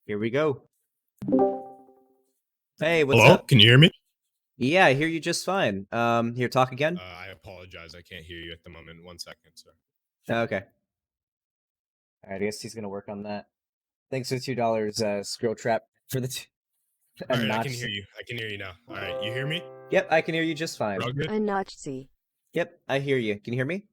Here we go. Hey, what's Hello? up? Can you hear me? Yeah, I hear you just fine. Here, talk again. I apologize. I can't hear you at the moment. 1 second, sir. Okay. All right, I guess he's gonna work on that. Thanks for the $2, scroll trap for the All a right, I notch. can hear you. I can hear you now. All right, you hear me? Yep, I can hear you just We're all fine. good? A Nazi. Yep, I hear you. Can you hear me?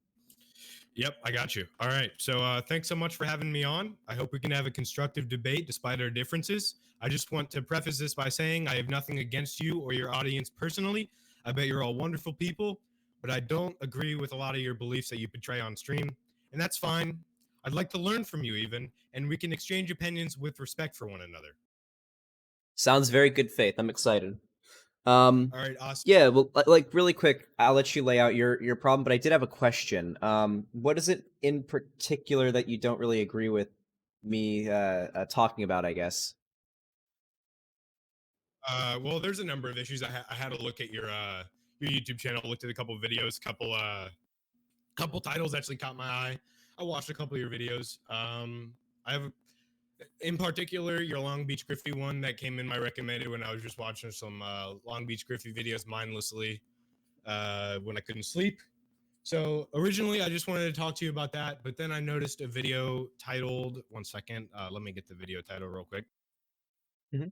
Yep, I got you. All right, so thanks so much for having me on. I hope we can have a constructive debate despite our differences. I just want to preface this by saying I have nothing against you or your audience personally. I bet you're all wonderful people, but I don't agree with a lot of your beliefs that you portray on stream, and that's fine. I'd like to learn from you even, and we can exchange opinions with respect for one another. Sounds very good faith. I'm excited. All right, awesome. Yeah, well, like really quick, I'll let you lay out your problem, but I did have a question. What is it in particular that you don't really agree with me talking about, I guess? Well, there's a number of issues. I had to look at your YouTube channel, looked at a couple of videos, couple titles actually caught my eye. I watched a couple of your videos. I have, in particular, your LongBeachGriffy one that came in my recommended when I was just watching some LongBeachGriffy videos mindlessly when I couldn't sleep. So originally, I just wanted to talk to you about that, but then I noticed a video titled. 1 second. Let me get the video title real quick. Mhm.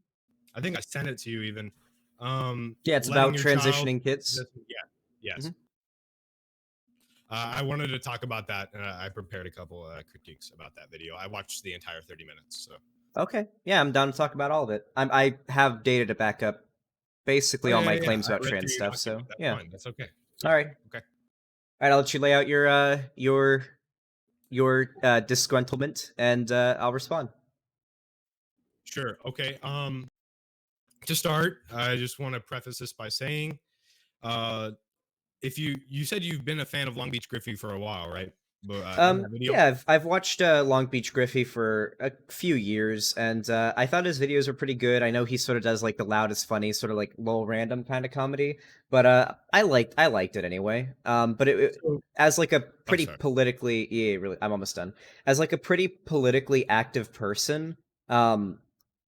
I think I sent it to you even. Yeah, it's Letting about your child. transitioning kids. Yeah. Yes. Mhm. I wanted to talk about that, and I prepared a couple critiques about that video. I watched the entire 30 minutes. So. Okay. Yeah, I'm down to talk about all of it. I have data to back up Oh basically all my yeah. claims I about read trans through your stuff, document. so That's yeah. fine. That's okay. All Yeah. right. Okay. All right, I'll let you lay out your disgruntlement and I'll respond. Sure. Okay. To start, I just want to preface this by saying, uh, if you said you've been a fan of LongBeachGriffy for a while, right? But in that video. Yeah, I've watched LongBeachGriffy for a few years, and I thought his videos were pretty good. I know he sort of does like the loudest, funny, sort of like lol random kind of comedy, but I liked it anyway. But So, as like a oh, pretty sorry. politically, yeah, really, I'm almost done. As like a pretty politically active person,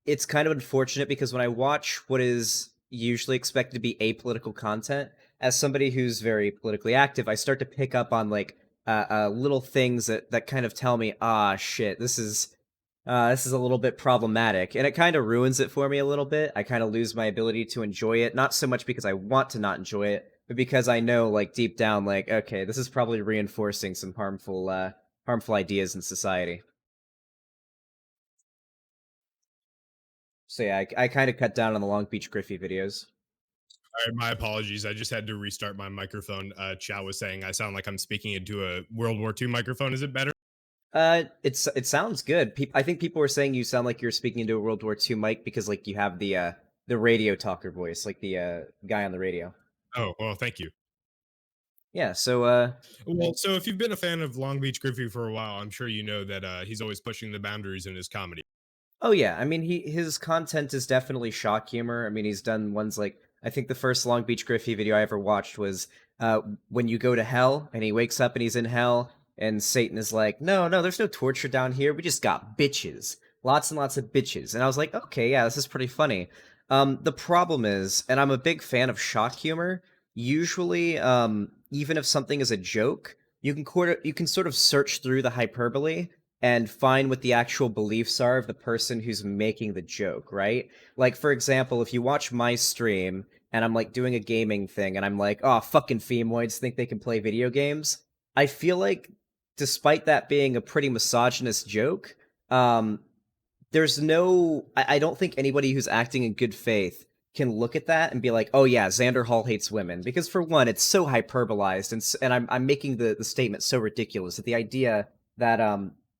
it's kind of unfortunate because when I watch what is usually expected to be apolitical content, as somebody who's very politically active, I start to pick up on like little things that kind of tell me, ah, shit, this is a little bit problematic, and it kind of ruins it for me a little bit. I kind of lose my ability to enjoy it, not so much because I want to not enjoy it, but because I know, like deep down, like okay, this is probably reinforcing some harmful ideas in society. So yeah, I kind of cut down on the Long Beach Griffy videos. All right, my apologies. I just had to restart my microphone. Chow was saying I sound like I'm speaking into a World War II microphone. Is it better? It sounds good. I think people were saying you sound like you're speaking into a World War II mic because like you have the radio talker voice, like the guy on the radio. Oh, well, thank you. Yeah, so Well, so if you've been a fan of LongBeachGriffy for a while, I'm sure you know that he's always pushing the boundaries in his comedy. oh yeah, I mean his content is definitely shock humor. I mean he's done ones like I think the first Long Beach Griffy video I ever watched was when you go to hell and he wakes up and he's in hell and Satan is like, "No, no, there's no torture down here. We just got bitches. Lots and lots of bitches." And I was like, "Okay, yeah, this is pretty funny." The problem is, and I'm a big fan of shock humor, usually even if something is a joke, you can sort of search through the hyperbole and find what the actual beliefs are of the person who's making the joke, right? Like, for example, if you watch my stream and I'm like doing a gaming thing and I'm like, oh, fucking femoids think they can play video games, I feel like, despite that being a pretty misogynist joke, um, there's no. I don't think anybody who's acting in good faith can look at that and be like, "Oh yeah, Xander Hall hates women," because for one, it's so hyperbolized, and I'm making the statement so ridiculous that the idea that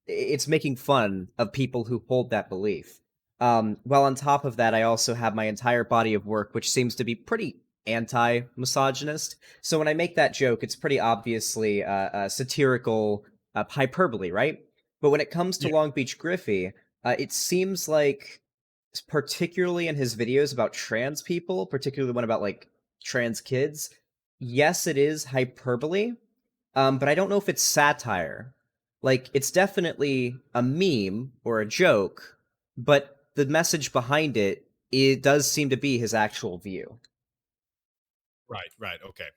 it's making fun of people who hold that belief. While on top of that, I also have my entire body of work, which seems to be pretty anti-misogynist. So when I make that joke, it's pretty obviously satirical hyperbole, right? But when it comes to Yeah. Long Beach Griffy, it seems like, particularly in his videos about trans people, particularly one about like trans kids, yes, it is hyperbole, but I don't know if it's satire. Like, it's definitely a meme or a joke, but the message behind it, it does seem to be his actual view. Right, right. Okay.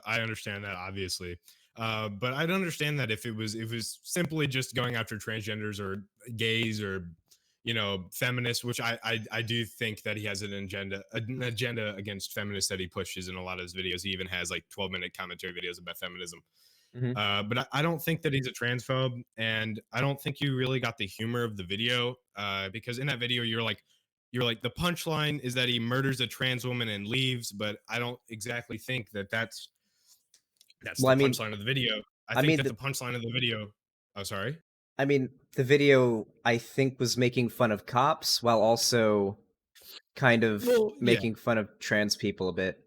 I understand that obviously. But I'd understand that if it was simply just going after transgenders or gays or feminists, which I do think that he has an agenda against feminists that he pushes in a lot of his videos. He even has like 12-minute commentary videos about feminism. Hmm. But I don't think that he's a transphobe, and I don't think you really got the humor of the video because in that video you're like the punchline is that he murders a trans woman and leaves, but I don't exactly think that that's Well, the punchline of the video. I I think mean, that the punchline of the video. Oh, sorry. I mean, the video I think was making fun of cops while also kind of Well, yeah. making fun of trans people a bit.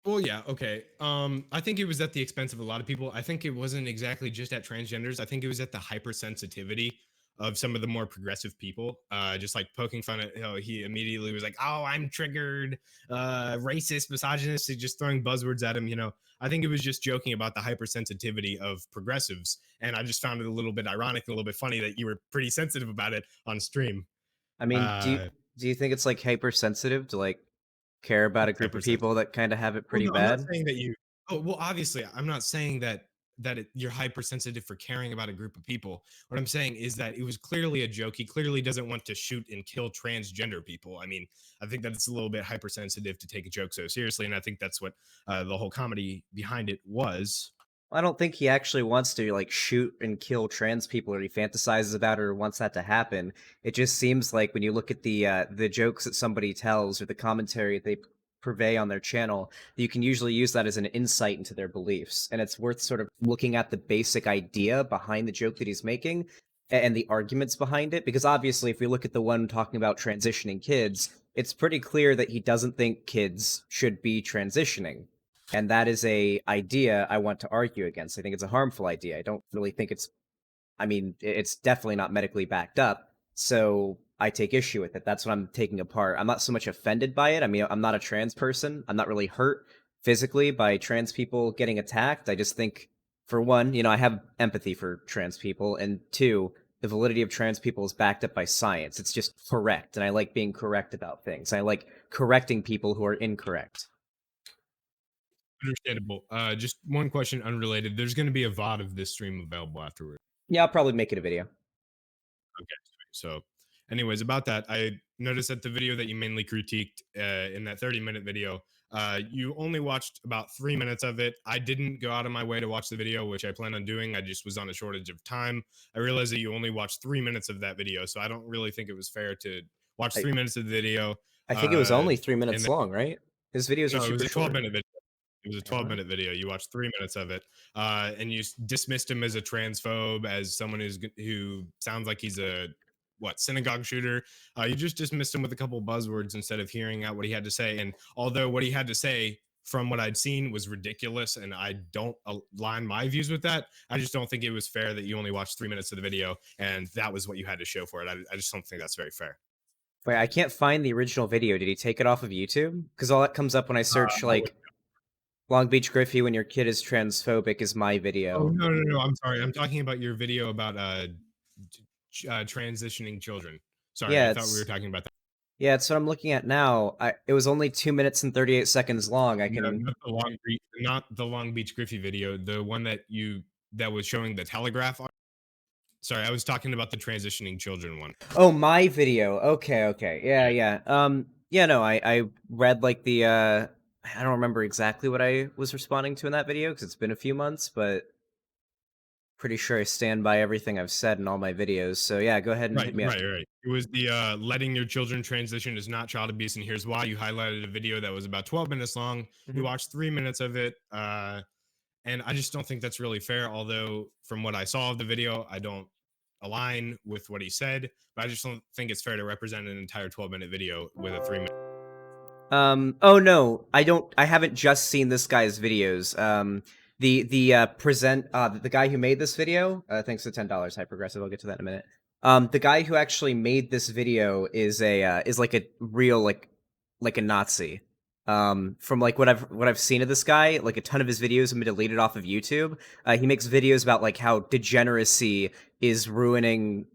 Well, yeah, okay. I think it was at the expense of a lot of people. I think it wasn't exactly just at transgenders. I think it was at the hypersensitivity of some of the more progressive people. Just like poking fun at, he immediately was like, "Oh, I'm triggered, racist, misogynist," just throwing buzzwords at him. I think it was just joking about the hypersensitivity of progressives, and I just found it a little bit ironic and a little bit funny that you were pretty sensitive about it on stream. I mean, Uh, do you think it's like hypersensitive to like care about a group of people Hypersensitive. that kind of have it Well, pretty no, I'm not bad? saying that you. Oh, well, obviously, I'm not saying you're hypersensitive for caring about a group of people. What I'm saying is that it was clearly a joke. He clearly doesn't want to shoot and kill transgender people. I mean, I think that it's a little bit hypersensitive to take a joke so seriously, and I think that's what the whole comedy behind it was. I don't think he actually wants to like shoot and kill trans people or he fantasizes about it or wants that to happen. It just seems like when you look at the jokes that somebody tells or the commentary they purvey on their channel, you can usually use that as an insight into their beliefs. And it's worth sort of looking at the basic idea behind the joke that he's making and the arguments behind it. Because obviously, if we look at the one talking about transitioning kids, it's pretty clear that he doesn't think kids should be transitioning, and that is a idea I want to argue against. I think it's a harmful idea. I don't really think it's, I mean, it's definitely not medically backed up. So I take issue with it. That's what I'm taking apart. I'm not so much offended by it. I mean, I'm not a trans person. I'm not really hurt physically by trans people getting attacked. I just think, for one, I have empathy for trans people, and two, the validity of trans people is backed up by science. It's just correct, and I like being correct about things. I like correcting people who are incorrect. Understandable. Just one question, unrelated. There's going to be a VOD of this stream available afterward. Yeah, I'll probably make it a video. Okay. So, anyways, about that, I noticed that the video that you mainly critiqued in that 30-minute video, you only watched about 3 minutes of it. I didn't go out of my way to watch the video, which I plan on doing. I just was on a shortage of time. I realized that you only watched 3 minutes of that video, so I don't really think it was fair to watch I, 3 minutes of the video. I think it was Uh, only three and minutes then, long, right? His videos are no, it was super a 12 short. minute video. It was a Wait, what? 12-minute video. You watched 3 minutes of it, and you dismissed him as a transphobe, as someone who sounds like he's a synagogue shooter. You just dismissed him with a couple buzzwords instead of hearing out what he had to say. And although what he had to say, from what I'd seen, was ridiculous, and I don't align my views with that, I just don't think it was fair that you only watched 3 minutes of the video and that was what you had to show for it. I just don't think that's very fair. Wait, I can't find the original video. Did he take it off of YouTube? Because all that comes up when I search I would like Long Beach Griffy when your kid is transphobic is my Oh, video. no, no, no, I'm sorry. I'm talking about your video about, transitioning children. Sorry, I Yeah, thought we were talking about that. it's what I'm looking at now. It was only 2 minutes and 38 seconds long. I No, can not the Long Beach Griffy video, the one that was showing the telegraph ar Sorry, I was talking about the transitioning children one. Oh, my video. Okay, okay. Yeah, Yeah. yeah. Yeah, no, I read like the I don't remember exactly what I was responding to in that video because it's been a few months, but pretty sure I stand by everything I've said in all my videos. So yeah, go ahead and Right, hit me up. right, right. It was the, letting your children transition is not child abuse, and here's why. You highlighted a video that was about 12 minutes long. You Mhm. watched 3 minutes of it, and I just don't think that's really fair, although from what I saw of the video, I don't align with what he said, but I just don't think it's fair to represent an entire 12-minute video with a 3 minute. Oh no, I haven't just seen this guy's videos. The guy who made this video, thanks to $10, High Progressive, I'll get to that in a minute. The guy who actually made this video is like a real like a Nazi. From like what I've seen of this guy, like a ton of his videos have been deleted off of YouTube. He makes videos about like how degeneracy is ruining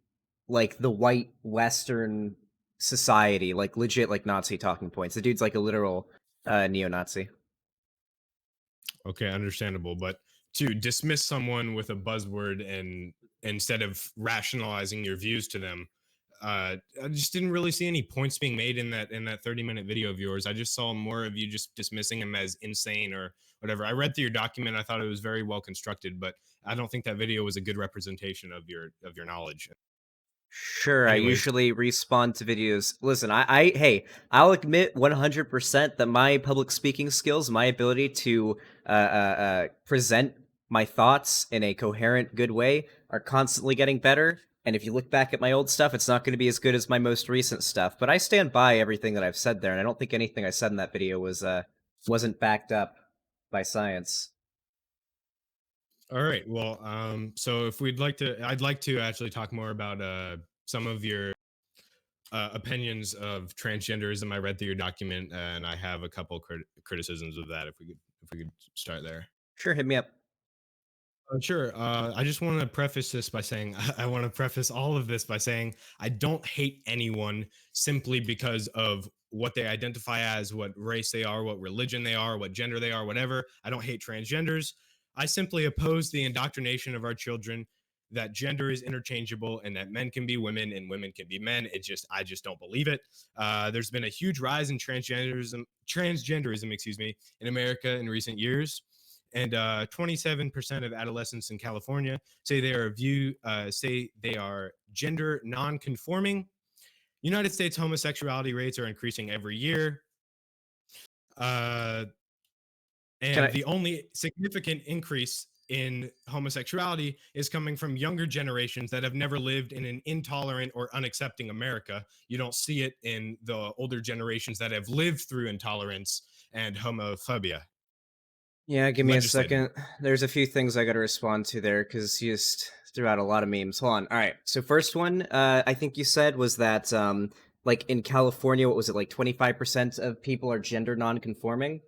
like the white Western society, like legit like Nazi talking points. The dude's like a literal neo-Nazi. Okay, understandable. But to dismiss someone with a buzzword and instead of rationalizing your views to them, I just didn't really see any points being made in that 30-minute video of yours. I just saw more of you just dismissing him as insane or whatever. I read through your document. I thought it was very well constructed, but I don't think that video was a good representation of your knowledge. Sure, I Anyways, usually respond to videos. Listen, hey, I'll admit 100% that my public speaking skills, my ability to present my thoughts in a coherent, good way, are constantly getting better. And if you look back at my old stuff, it's not going to be as good as my most recent stuff. But I stand by everything that I've said there, and I don't think anything I said in that video wasn't backed up by science. all right. Well, so if we'd like to, I'd like to actually talk more about some of your opinions of transgenderism. I read through your document, and I have a couple criticisms of that. If we could start there. Sure, hit me up. Sure. I just want to preface this by saying I want to preface all of this by saying I don't hate anyone simply because of what they identify as, what race they are, what religion they are, what gender they are, whatever. I don't hate transgenders. I simply oppose the indoctrination of our children that gender is interchangeable and that men can be women and women can be men. I just don't believe it. There's been a huge rise in transgenderism, excuse me, in America in recent years, and 27% of adolescents in California say they are gender non-conforming. United States homosexuality rates are increasing every year, uh, Can and I? the only significant increase in homosexuality is coming from younger generations that have never lived in an intolerant or unaccepting America. You don't see it in the older generations that have lived through intolerance and homophobia Yeah, give me a legislated. second. There's a few things I got to respond to there because you just threw out a lot of memes. Hold on. All right. So first one, I think you said was that like in California, what was it like 25% of people are gender non-conforming?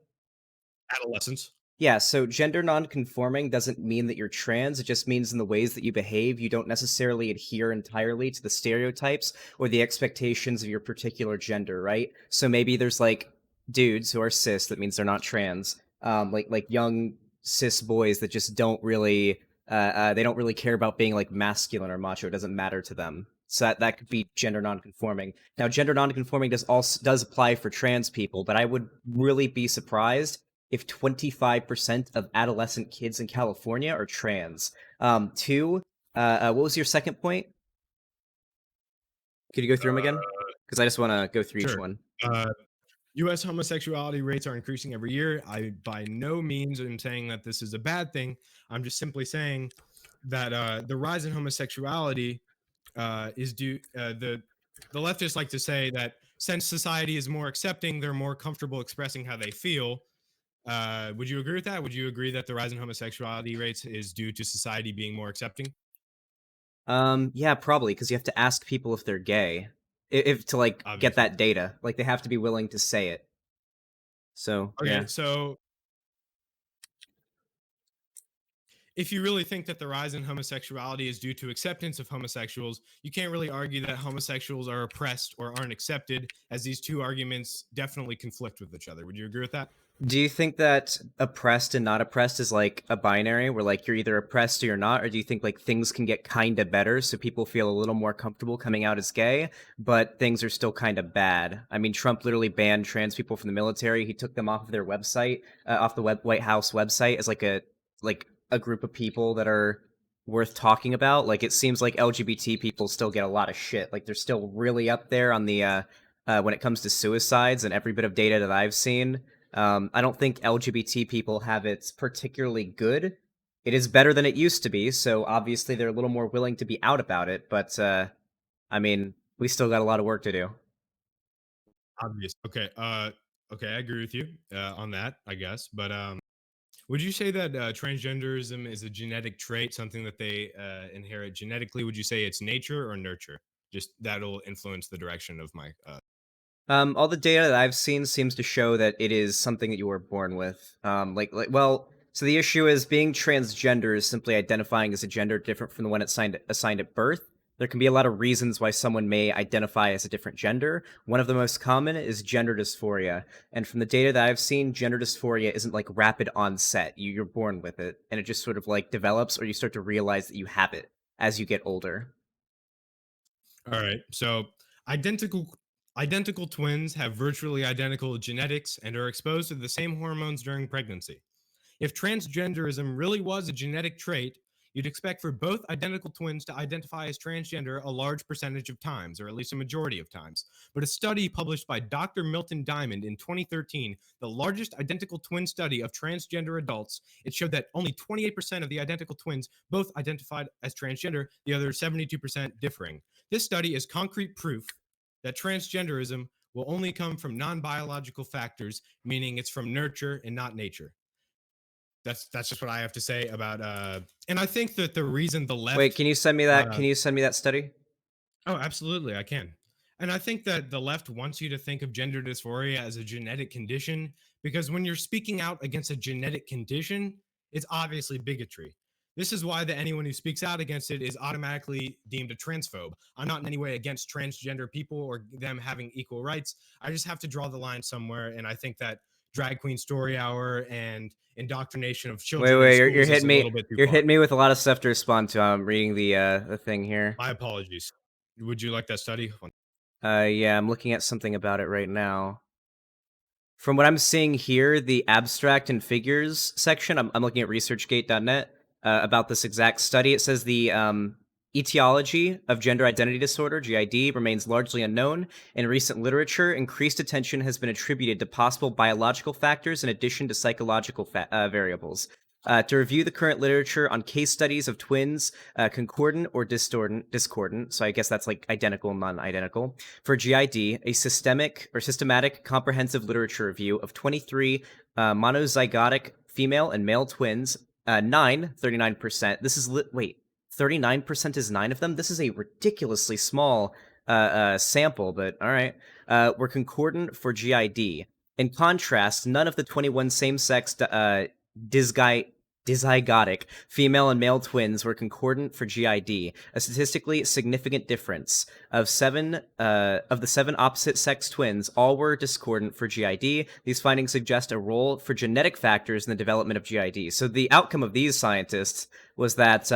Adolescents. Yeah, so gender non-conforming doesn't mean that you're trans. It just means in the ways that you behave, you don't necessarily adhere entirely to the stereotypes or the expectations of your particular gender, right? So maybe there's like dudes who are cis, that means they're not trans. Like young cis boys that just don't really they don't really care about being like masculine or macho. It doesn't matter to them. So that could be gender non-conforming. Now, gender non-conforming does apply for trans people, but I would really be surprised if 25% of adolescent kids in California are trans. Two, what was your second point? Could you go through them again? Because I just want to go through each Sure. one. Uh, U.S. homosexuality rates are increasing every year. I by no means am saying that this is a bad thing. I'm just simply saying that the rise in homosexuality is due. The leftists like to say that since society is more accepting, they're more comfortable expressing how they feel. Would you agree with that? Would you agree that the rise in homosexuality rates is due to society being more accepting? Yeah, probably because you have to ask people if they're gay, if to like get Obviously. that data. Like they have to be willing to say it. So Okay, yeah. so if you really think that the rise in homosexuality is due to acceptance of homosexuals, you can't really argue that homosexuals are oppressed or aren't accepted, as these two arguments definitely conflict with each other. Would you agree with that? Do you think that oppressed and not oppressed is like a binary where like you're either oppressed or you're not, or do you think like things can get kind of better so people feel a little more comfortable coming out as gay, but things are still kind of bad? I mean, Trump literally banned trans people from the military. He took them off of their website, off the White House website as like a group of people that are worth talking about. Like it seems like LGBT people still get a lot of shit. Like they're still really up there on the when it comes to suicides and every bit of data that I've seen. I don't think LGBT people have it particularly good. It is better than it used to be, so obviously they're a little more willing to be out about it, but I mean, we still got a lot of work to do. Obvious. Okay. Okay, I agree with you on that, I guess. But would you say that transgenderism is a genetic trait, something that they inherit genetically? Would you say it's nature or nurture? Just that'll influence the direction of my. All the data that I've seen seems to show that it is something that you were born with. Well, so the issue is being transgender is simply identifying as a gender different from the one it's assigned at birth. There can be a lot of reasons why someone may identify as a different gender. One of the most common is gender dysphoria. And from the data that I've seen, gender dysphoria isn't like rapid onset. You're born with it, and it just sort of like develops, or you start to realize that you have it as you get older. All right. So identical twins have virtually identical genetics and are exposed to the same hormones during pregnancy. If transgenderism really was a genetic trait, you'd expect for both identical twins to identify as transgender a large percentage of times, or at least a majority of times. But a study published by Dr. Milton Diamond in 2013, the largest identical twin study of transgender adults, it showed that only 28% of the identical twins both identified as transgender, the other 72% differing. This study is concrete proof that transgenderism will only come from non-biological factors, meaning it's from nurture and not nature. That's just what I have to say about and I think that the reason the Wait, left can you send me that? uh Can you send me that study? oh, absolutely I can. And I think that the left wants you to think of gender dysphoria as a genetic condition because when you're speaking out against a genetic condition, it's obviously bigotry. This is why that anyone who speaks out against it is automatically deemed a transphobe. I'm not in any way against transgender people or them having equal rights. I just have to draw the line somewhere, and I think that drag queen story hour and indoctrination of Wait, children in wait, you're schools is hitting a me. little bit too You're far. hitting me with a lot of stuff to respond to. I'm reading the thing here. My apologies. Would you like that study? Yeah, I'm looking at something about it right now. From what I'm seeing here, the abstract and figures section, I'm looking at researchgate.net about this exact study. It says the etiology of gender identity disorder, GID, remains largely unknown. In recent literature, increased attention has been attributed to possible biological factors in addition to psychological variables. To review the current literature on case studies of twins, concordant or discordant, so I guess that's like identical, non-identical, for GID, a systematic comprehensive literature review of 23 monozygotic female and male twins, 39%. This is, wait, 39% is 9 of them? This is a ridiculously small sample, but all right. Were concordant for GID. In contrast, none of the 21 same-sex dyzygotic female and male twins were concordant for GID, a statistically significant difference. Of the 7 opposite-sex twins, all were discordant for GID. These findings suggest a role for genetic factors in the development of GID. So the outcome of these scientists was that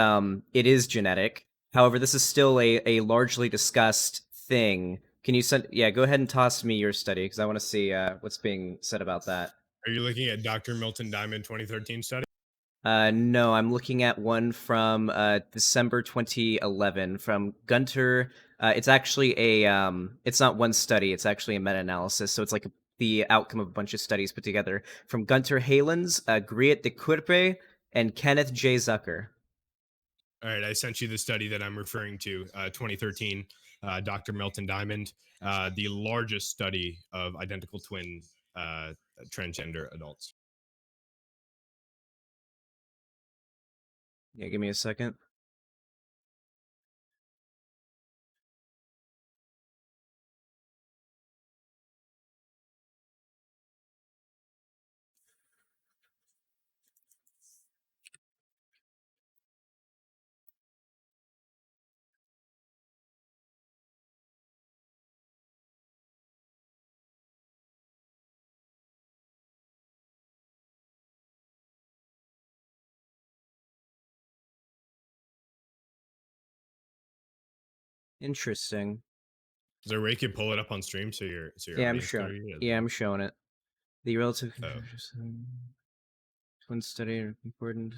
it is genetic. However, this is still a largely discussed thing. Can you send? Yeah, go ahead and toss me your study because I want to see what's being said about that. Are you looking at Dr. Milton Diamond 2013 study? No, I'm looking at one from December 2011 from Gunter. It's actually it's not one study, it's actually a meta-analysis. So it's like the outcome of a bunch of studies put together from Gunter Halens, Griet de Courpe, and Kenneth J. Zucker. All right, I sent you the study that I'm referring to, 2013, Dr. Milton Diamond, the largest study of identical twin transgender adults. Yeah, give me a second. Interesting. Is there a way you could pull it up on stream so your Yeah, I'm audience can showing. read it as Yeah, well? I'm showing it. The relative Oh. twin study are concordant.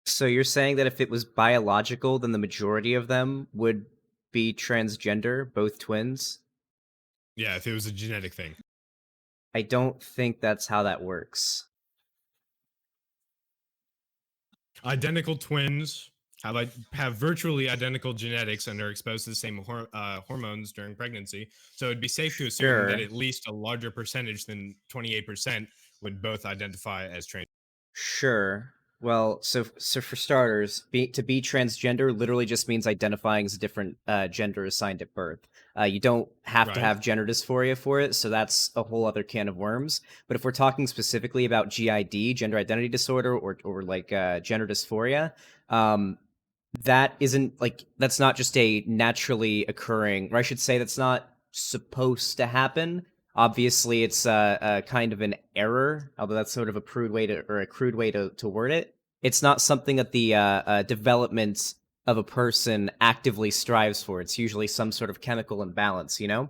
So you're saying that if it was biological, then the majority of them would be transgender, both twins? Yeah, if it was a genetic thing. I don't think that's how that works. Identical twins have virtually identical genetics and are exposed to the same hormones during pregnancy. So it'd be safe to assume that Sure. at least a larger percentage than 28% would both identify as trans. Sure. Well, so for starters, to be transgender literally just means identifying as a different gender assigned at birth. You don't have to Right. have gender dysphoria for it, so that's a whole other can of worms. But if we're talking specifically about GID, gender identity disorder, or like gender dysphoria, um, that isn't like that's not just a naturally occurring, or I should say that's not supposed to happen. Obviously, it's a kind of an error, although that's sort of a crude way to word it. It's not something that the development of a person actively strives for. It's usually some sort of chemical imbalance, you know?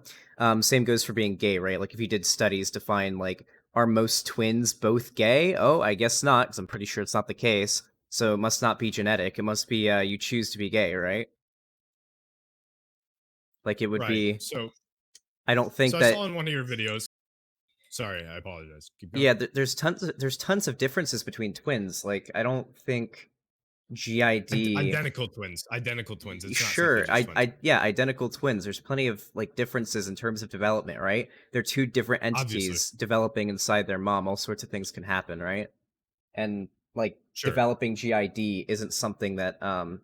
Same goes for being gay, right? Like if you did studies to find like, are most twins both gay? Oh, I guess not, because I'm pretty sure it's not the case. So it must not be genetic. It must be you choose to be gay, right? Like it would Right. be. So I don't think I that. saw in one of your videos. Sorry, I apologize. Keep going. Yeah, there's tons of differences between twins. Like I don't think GID. Identical twins. Identical twins. It's not simply Sure, just twins. yeah, identical twins. There's plenty of like differences in terms of development, right? They're two different Obviously. entities developing inside their mom. All sorts of things can happen, right? And like Sure. developing GID isn't something that hold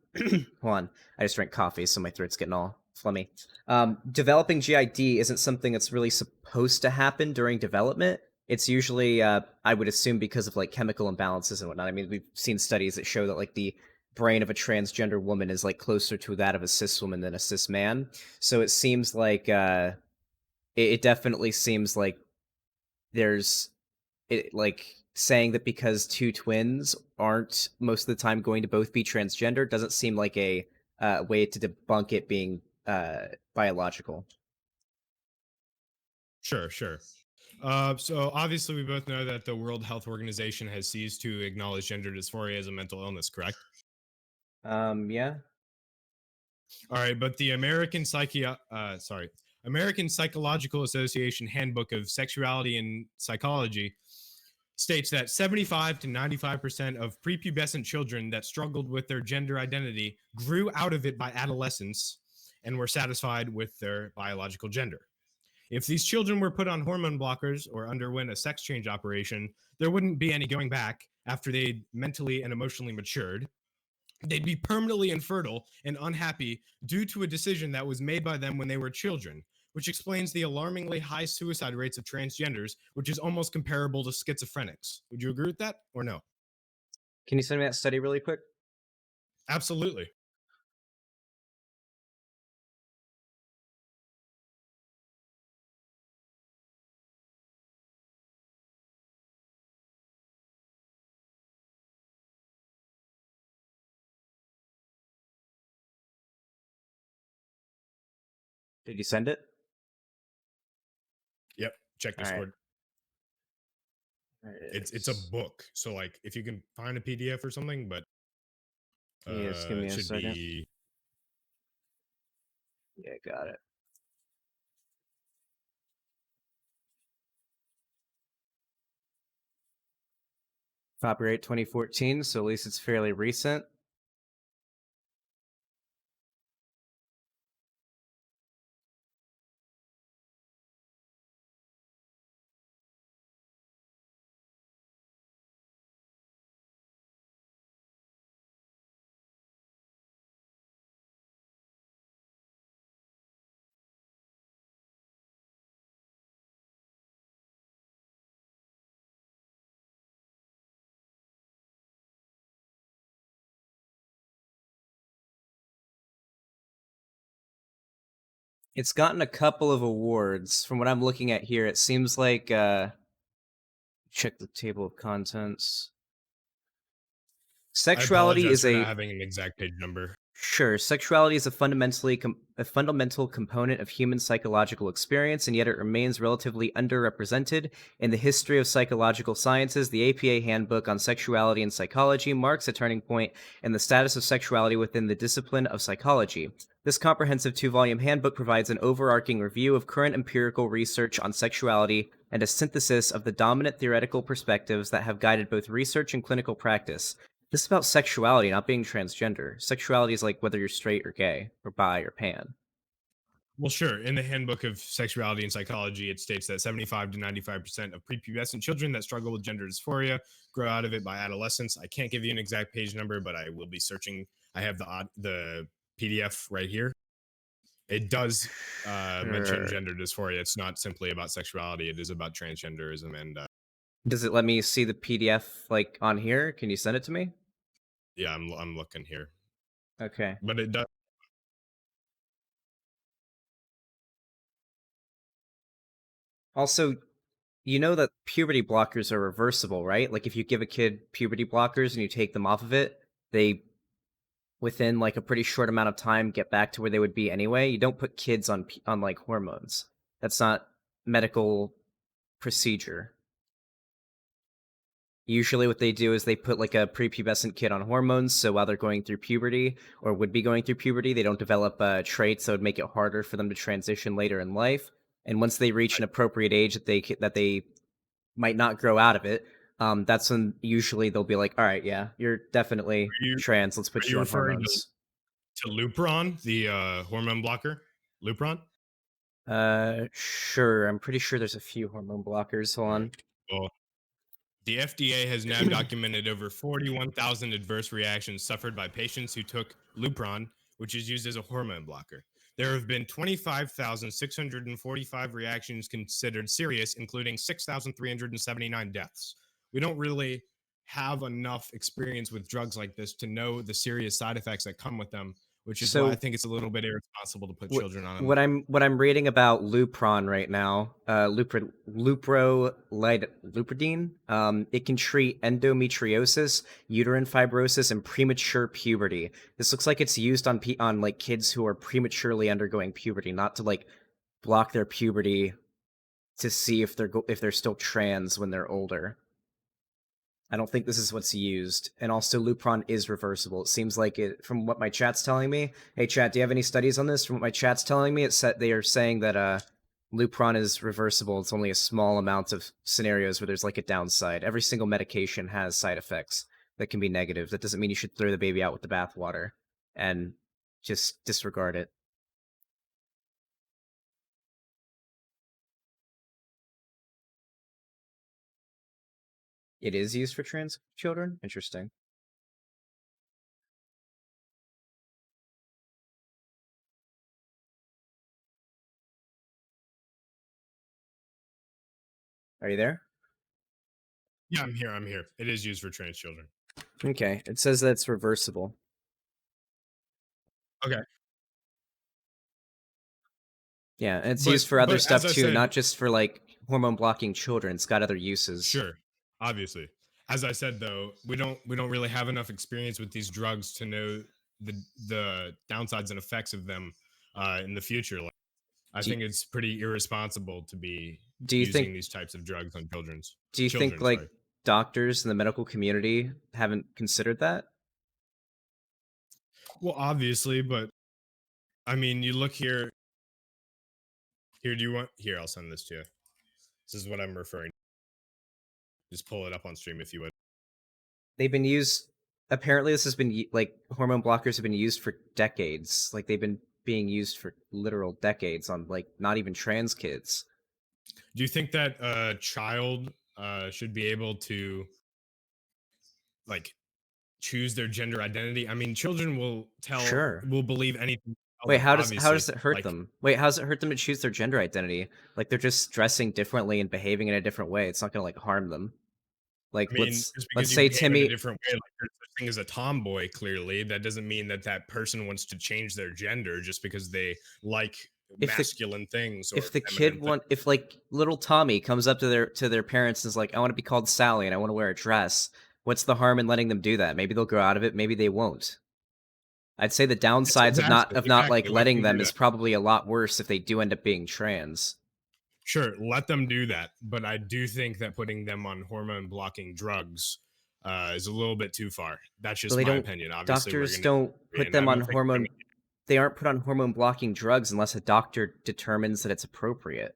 on, I just drank coffee, so my throat's getting all phlegmy. Developing GID isn't something that's really supposed to happen during development. It's usually I would assume because of like chemical imbalances and whatnot. I mean, we've seen studies that show that like the brain of a transgender woman is like closer to that of a cis woman than a cis man. So it seems like it definitely seems like there's like saying that because two twins aren't most of the time going to both be transgender doesn't seem like a way to debunk it being biological. Sure. Sure. So obviously, we both know that the World Health Organization has ceased to acknowledge gender dysphoria as a mental illness. Correct. Yeah. All right, but the American Psychological Association Handbook of Sexuality and Psychology states that 75 to 95% of prepubescent children that struggled with their gender identity grew out of it by adolescence and were satisfied with their biological gender. If these children were put on hormone blockers or underwent a sex change operation, there wouldn't be any going back after they mentally and emotionally matured. They'd be permanently infertile and unhappy due to a decision that was made by them when they were children, which explains the alarmingly high suicide rates of transgenders, which is almost comparable to schizophrenics. Would you agree with that or no? Can you send me that study really quick? Absolutely. Did you send it? Yep. Check All right. Discord. There it It's a is. book, so like if you can find a PDF or something, but Yes, give me it a should second. be. Yeah, got it. Copyright 2014, so at least it's fairly recent. It's gotten a couple of awards. From what I'm looking at here, it seems like check the table of contents. I Sexuality apologize is for not a having an exact page number. Sure, sexuality is a a fundamental component of human psychological experience, and yet it remains relatively underrepresented in the history of psychological sciences. The APA Handbook on Sexuality and Psychology marks a turning point in the status of sexuality within the discipline of psychology. This comprehensive two-volume handbook provides an overarching review of current empirical research on sexuality and a synthesis of the dominant theoretical perspectives that have guided both research and clinical practice. This is about sexuality, not being transgender. Sexuality is like whether you're straight or gay, or bi or pan. Well, sure. In the Handbook of Sexuality and Psychology, it states that 75 to 95% of prepubescent children that struggle with gender dysphoria grow out of it by adolescence. I can't give you an exact page number, but I will be searching. I have the PDF right here. It does mention Sure. gender dysphoria. It's not simply about sexuality. It is about transgenderism, and Does it let me see the PDF like on here? Can you send it to me? yeah, I'm looking here, Okay. but it does. Also, you know that puberty blockers are reversible, right? Like if you give a kid puberty blockers and you take them off of it, they within like a pretty short amount of time get back to where they would be anyway. You don't put kids on like hormones. That's not medical procedure. Usually what they do is they put like a prepubescent kid on hormones, so while they're going through puberty or would be going through puberty, they don't develop traits that would make it harder for them to transition later in life. And once they reach an appropriate age that they might not grow out of it, that's when usually they'll be like, all right, yeah, you're definitely Are you trans. Let's are put you you on referring hormones. to Lupron, the hormone blocker? Lupron. Sure. I'm pretty sure there's a few hormone blockers. Hold All right. on. Well, the FDA has now documented over 41,000 adverse reactions suffered by patients who took Lupron, which is used as a hormone blocker. There have been 25,645 reactions considered serious, including 6,379 deaths. We don't really have enough experience with drugs like this to know the serious side effects that come with them, which is why I So think it's a little bit irresponsible to put what children on them. what I'm reading about Lupron right now, lupridine, it can treat endometriosis, uterine fibrosis, and premature puberty. This looks like it's used on like kids who are prematurely undergoing puberty, not to like block their puberty to see if they're still trans when they're older. I don't think this is what's used. And also, Lupron is reversible. It seems like it, from what my chat's telling me. Hey, chat, do you have any studies on this? From what my chat's telling me, they are saying that Lupron is reversible. It's only a small amount of scenarios where there's like a downside. Every single medication has side effects that can be negative. That doesn't mean you should throw the baby out with the bathwater and just disregard it. It is used for trans children? Interesting. Are you there? Yeah, I'm here. I'm here. It is used for trans children. Okay. It says that it's reversible. Okay. Yeah, and it's But used for other as stuff I too, said, not just for like hormone blocking children. It's got other uses. sure, obviously. As I said though, we don't really have enough experience with these drugs to know the downsides and effects of them in the future. Like, I Do you, think it's pretty irresponsible to be do you think using these types of drugs on do you think children, like sorry. doctors in the medical community haven't considered that? Well, obviously, but I mean, you look here. Here, do you want? Here, I'll send this to you. This is what I'm referring. Just pull it up on stream if you would. They've been used. Apparently, this has been like hormone blockers have been used for decades. Like they've been being used for literal decades on like not even trans kids. Do you think that a child should be able to like choose their gender identity? I mean, children Sure. will believe anything you tell Wait, them, how obviously. does it hurt Like, them? Wait, how does it hurt them to choose their gender identity? Like they're just dressing differently and behaving in a different way. It's not gonna like harm them. Like I mean, just let's because you say behave in a Timmy, different way, like there's such thing as a tomboy, clearly, that doesn't mean that that person wants to change their gender just because they like if the masculine things or if the feminine kid things. want if like little Tommy comes up to their parents and is like, I want to be called Sally and I want to wear a dress. What's the harm in letting them do that? Maybe they'll grow out of it, maybe they won't. I'd say the Yes, downsides exactly, of not like exactly. Let letting them do them is that. probably a lot worse if they do end up being trans. Sure, let them do that. But I do think that putting them on hormone blocking drugs is a little bit too far. That's But just they my don't opinion. Obviously, we're doctors going to don't disagree, put and I them on don't think we're going hormone to. they aren't put on hormone blocking drugs unless a doctor determines that it's appropriate.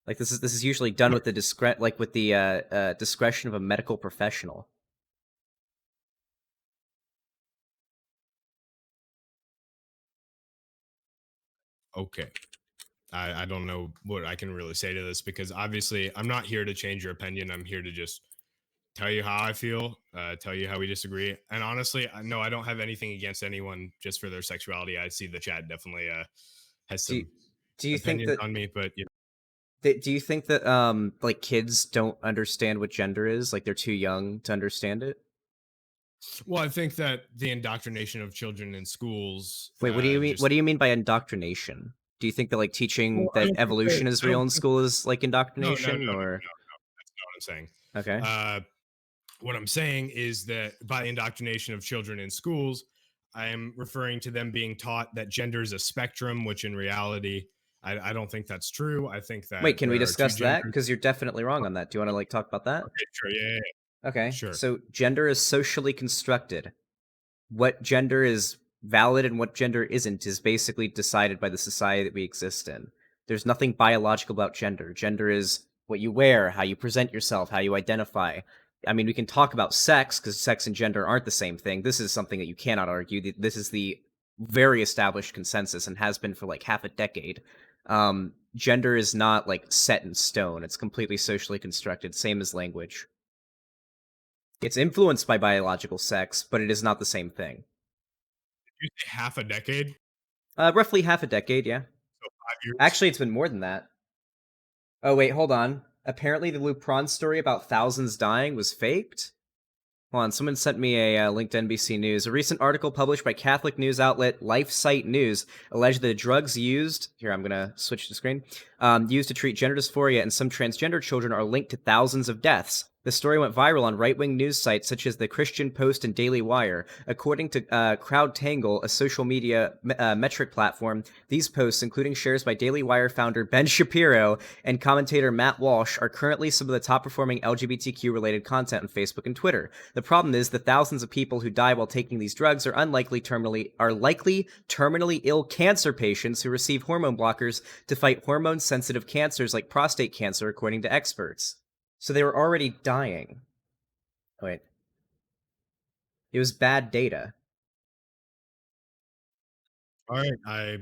Like this is usually done with the discretion of a medical professional. Okay. I don't know what I can really say to this because obviously I'm not here to change your opinion. I'm here to just tell you how I feel, tell you how we disagree. And honestly, no, I don't have anything against anyone just for their sexuality. I see the chat definitely has Do some do you think opinions that on me, but do you think that like kids don't understand what gender is? Like they're too young to understand it? well, I think that the indoctrination of children in schools Wait, what do you mean? What just do you mean by indoctrination? Do you think that like teaching well, that evolution is I don't real in think school is like no, no, no, no, indoctrination, or no. That's not what I'm saying. okay? Uh, what I'm saying is that by indoctrination of children in schools, I am referring to them being taught that gender is a spectrum, which in reality, I don't think that's true. I think Wait, that can we there are two discuss that? genders. Because you're definitely wrong on that. Do you want to like talk about that? Okay, sure, yeah, Okay, sure. so gender is socially constructed. What gender is valid and what gender isn't is basically decided by the society that we exist in. There's nothing biological about gender. Gender is what you wear, how you present yourself, how you identify. I mean, we can talk about sex because sex and gender aren't the same thing. This is something that you cannot argue. This is the very established consensus and has been for like half a decade. Gender is not like set in stone. It's completely socially constructed, same as language. It's influenced by biological sex, but it is not the same thing. You say half a decade, Roughly half a decade, yeah. so 5 years. Actually, it's been more than that. Oh, wait, hold on. Apparently, the Lupron story about thousands dying was faked. Hold on, someone sent me a link to NBC News. A recent article published by Catholic news outlet LifeSite News alleged that the drugs used, here I'm gonna switch the screen, used to treat gender dysphoria and some transgender children are linked to thousands of deaths. The story went viral on right-wing news sites such as the Christian Post and Daily Wire. According to CrowdTangle, a social media metric platform, these posts, including shares by Daily Wire founder Ben Shapiro and commentator Matt Walsh, are currently some of the top-performing LGBTQ-related content on Facebook and Twitter. The problem is that thousands of people who die while taking these drugs are likely terminally ill cancer patients who receive hormone blockers to fight hormone-sensitive cancers like prostate cancer, according to experts. So they were already dying. Wait. It was bad data. All right,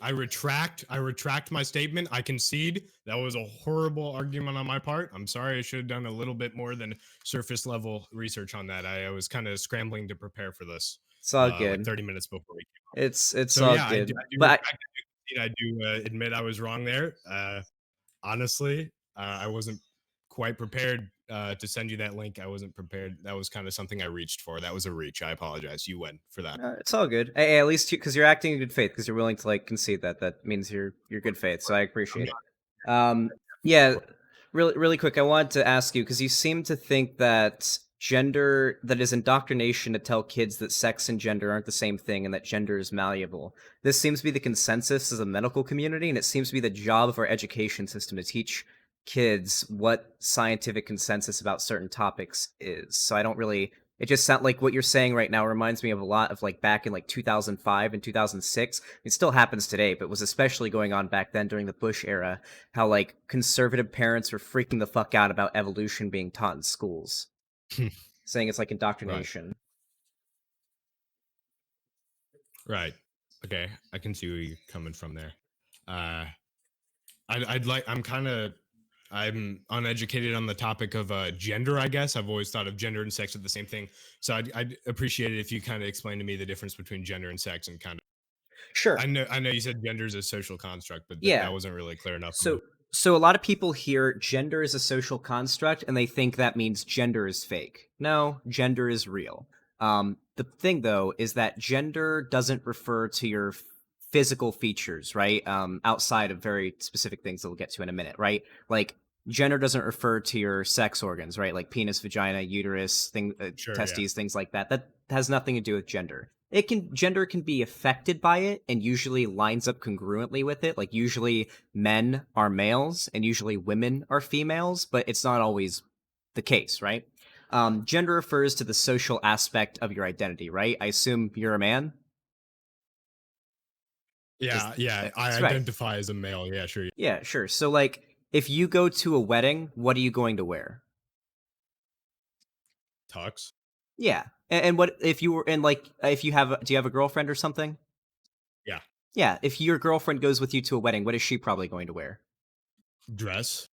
I retract my statement. I concede that was a horrible argument on my part. I'm sorry. I should have done a little bit more than surface level research on that. I was kind of scrambling to prepare for this, It's all like good. 30 minutes before we came. It's So all yeah, good. I do But retract it. I do admit I was wrong there. Honestly, I wasn't quite prepared to send you that link. I wasn't prepared. That was kind of something I reached for. That was a reach. I apologize. You win for that. it's all good. Hey, at least because you're acting in good faith, because you're willing to like concede that. That means you're good faith. So I I'm appreciate not. it. Yeah, really quick. I wanted to ask you because you seem to think that gender that is indoctrination to tell kids that sex and gender aren't the same thing and that gender is malleable. This seems to be the consensus as a medical community, and it seems to be the job of our education system to teach kids what scientific consensus about certain topics is. So I don't really it just sounds like what you're saying right now reminds me of a lot of like back in like 2005 and 2006. It still happens today, but was especially going on back then during the Bush era. How like conservative parents were freaking the fuck out about evolution being taught in schools, saying it's like Right. indoctrination. Right. Okay. I can see where you're coming from there. Uh, I'd like. I'm uneducated on the topic of gender. I guess I've always thought of gender and sex as the same thing. So I'd appreciate it if you kind of explain to me the difference between gender and sex and kind of. Sure. I know you said gender is a social construct, but that Yeah. wasn't really clear enough for me. So a lot of people hear gender is a social construct and they think that means gender is fake. No, gender is real. The thing though is that gender doesn't refer to your physical features, right? Outside of very specific things that we'll get to in a minute, right? Like gender doesn't refer to your sex organs, right? Like penis, vagina, uterus, Sure. Yeah. testes, things like that. That has nothing to do with gender. Gender can be affected by it and usually lines up congruently with it. Like usually men are males and usually women are females, but it's not always the case, right? Gender refers to the social aspect of your identity, right? I assume you're a man. Yeah. Yeah. I That's right. identify as a male. Yeah. Sure. Yeah, sure. So like if you go to a wedding, what are you going to wear? Tux. Yeah. And what if you were in like if you have do you have a girlfriend or something? Yeah. Yeah, if your girlfriend goes with you to a wedding, what is she probably going to wear? Dress.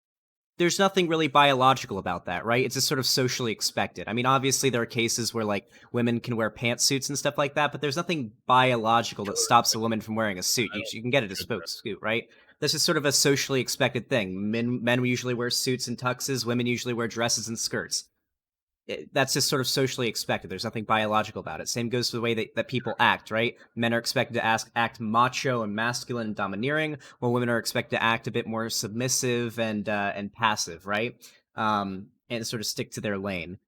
There's nothing really biological about that, right? It's just sort of socially expected. I mean, obviously there are cases where like women can wear pantsuits and stuff like that, but there's nothing biological that stops a woman from wearing a suit. I don't You can get a should bespoke suit, right? This is sort of a socially expected thing. Men usually wear suits and tuxes. Women usually wear dresses and skirts. That's just sort of socially expected. There's nothing biological about it. Same goes to the way that people act, right? Men are expected to act macho and masculine and domineering, while women are expected to act a bit more submissive and passive, right? And sort of stick to their lane.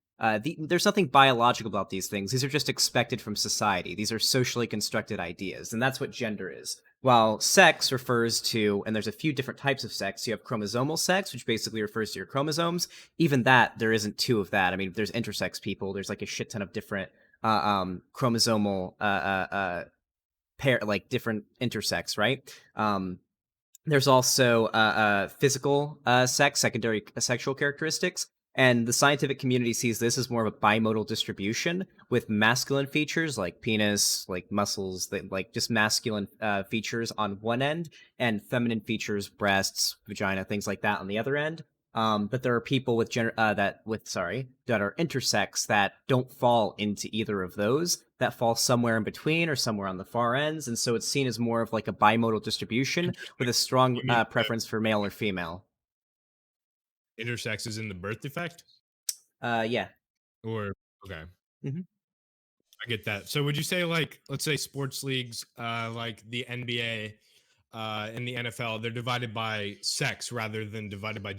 There's nothing biological about these things. These are just expected from society. These are socially constructed ideas, and that's what gender is. While sex refers to, and there's a few different types of sex. You have chromosomal sex, which basically refers to your chromosomes. Even that, there isn't two of that. I mean, there's intersex people. There's like a shit ton of different chromosomal pair, like different intersex, right? There's also physical sex, secondary sexual characteristics, and the scientific community sees this as more of a bimodal distribution with masculine features like penis, like muscles, like just masculine features on one end, and feminine features, breasts, vagina, things like that on the other end. But there are people with that are intersex that don't fall into either of those, that fall somewhere in between or somewhere on the far ends, and so it's seen as more of like a bimodal distribution with Interesting. a strong You mean preference for male or female. intersex is in the birth defect? Yeah. Or okay, Hmm. I get that. So would you say like let's say sports leagues like the NBA and the NFL, they're divided by sex rather than divided by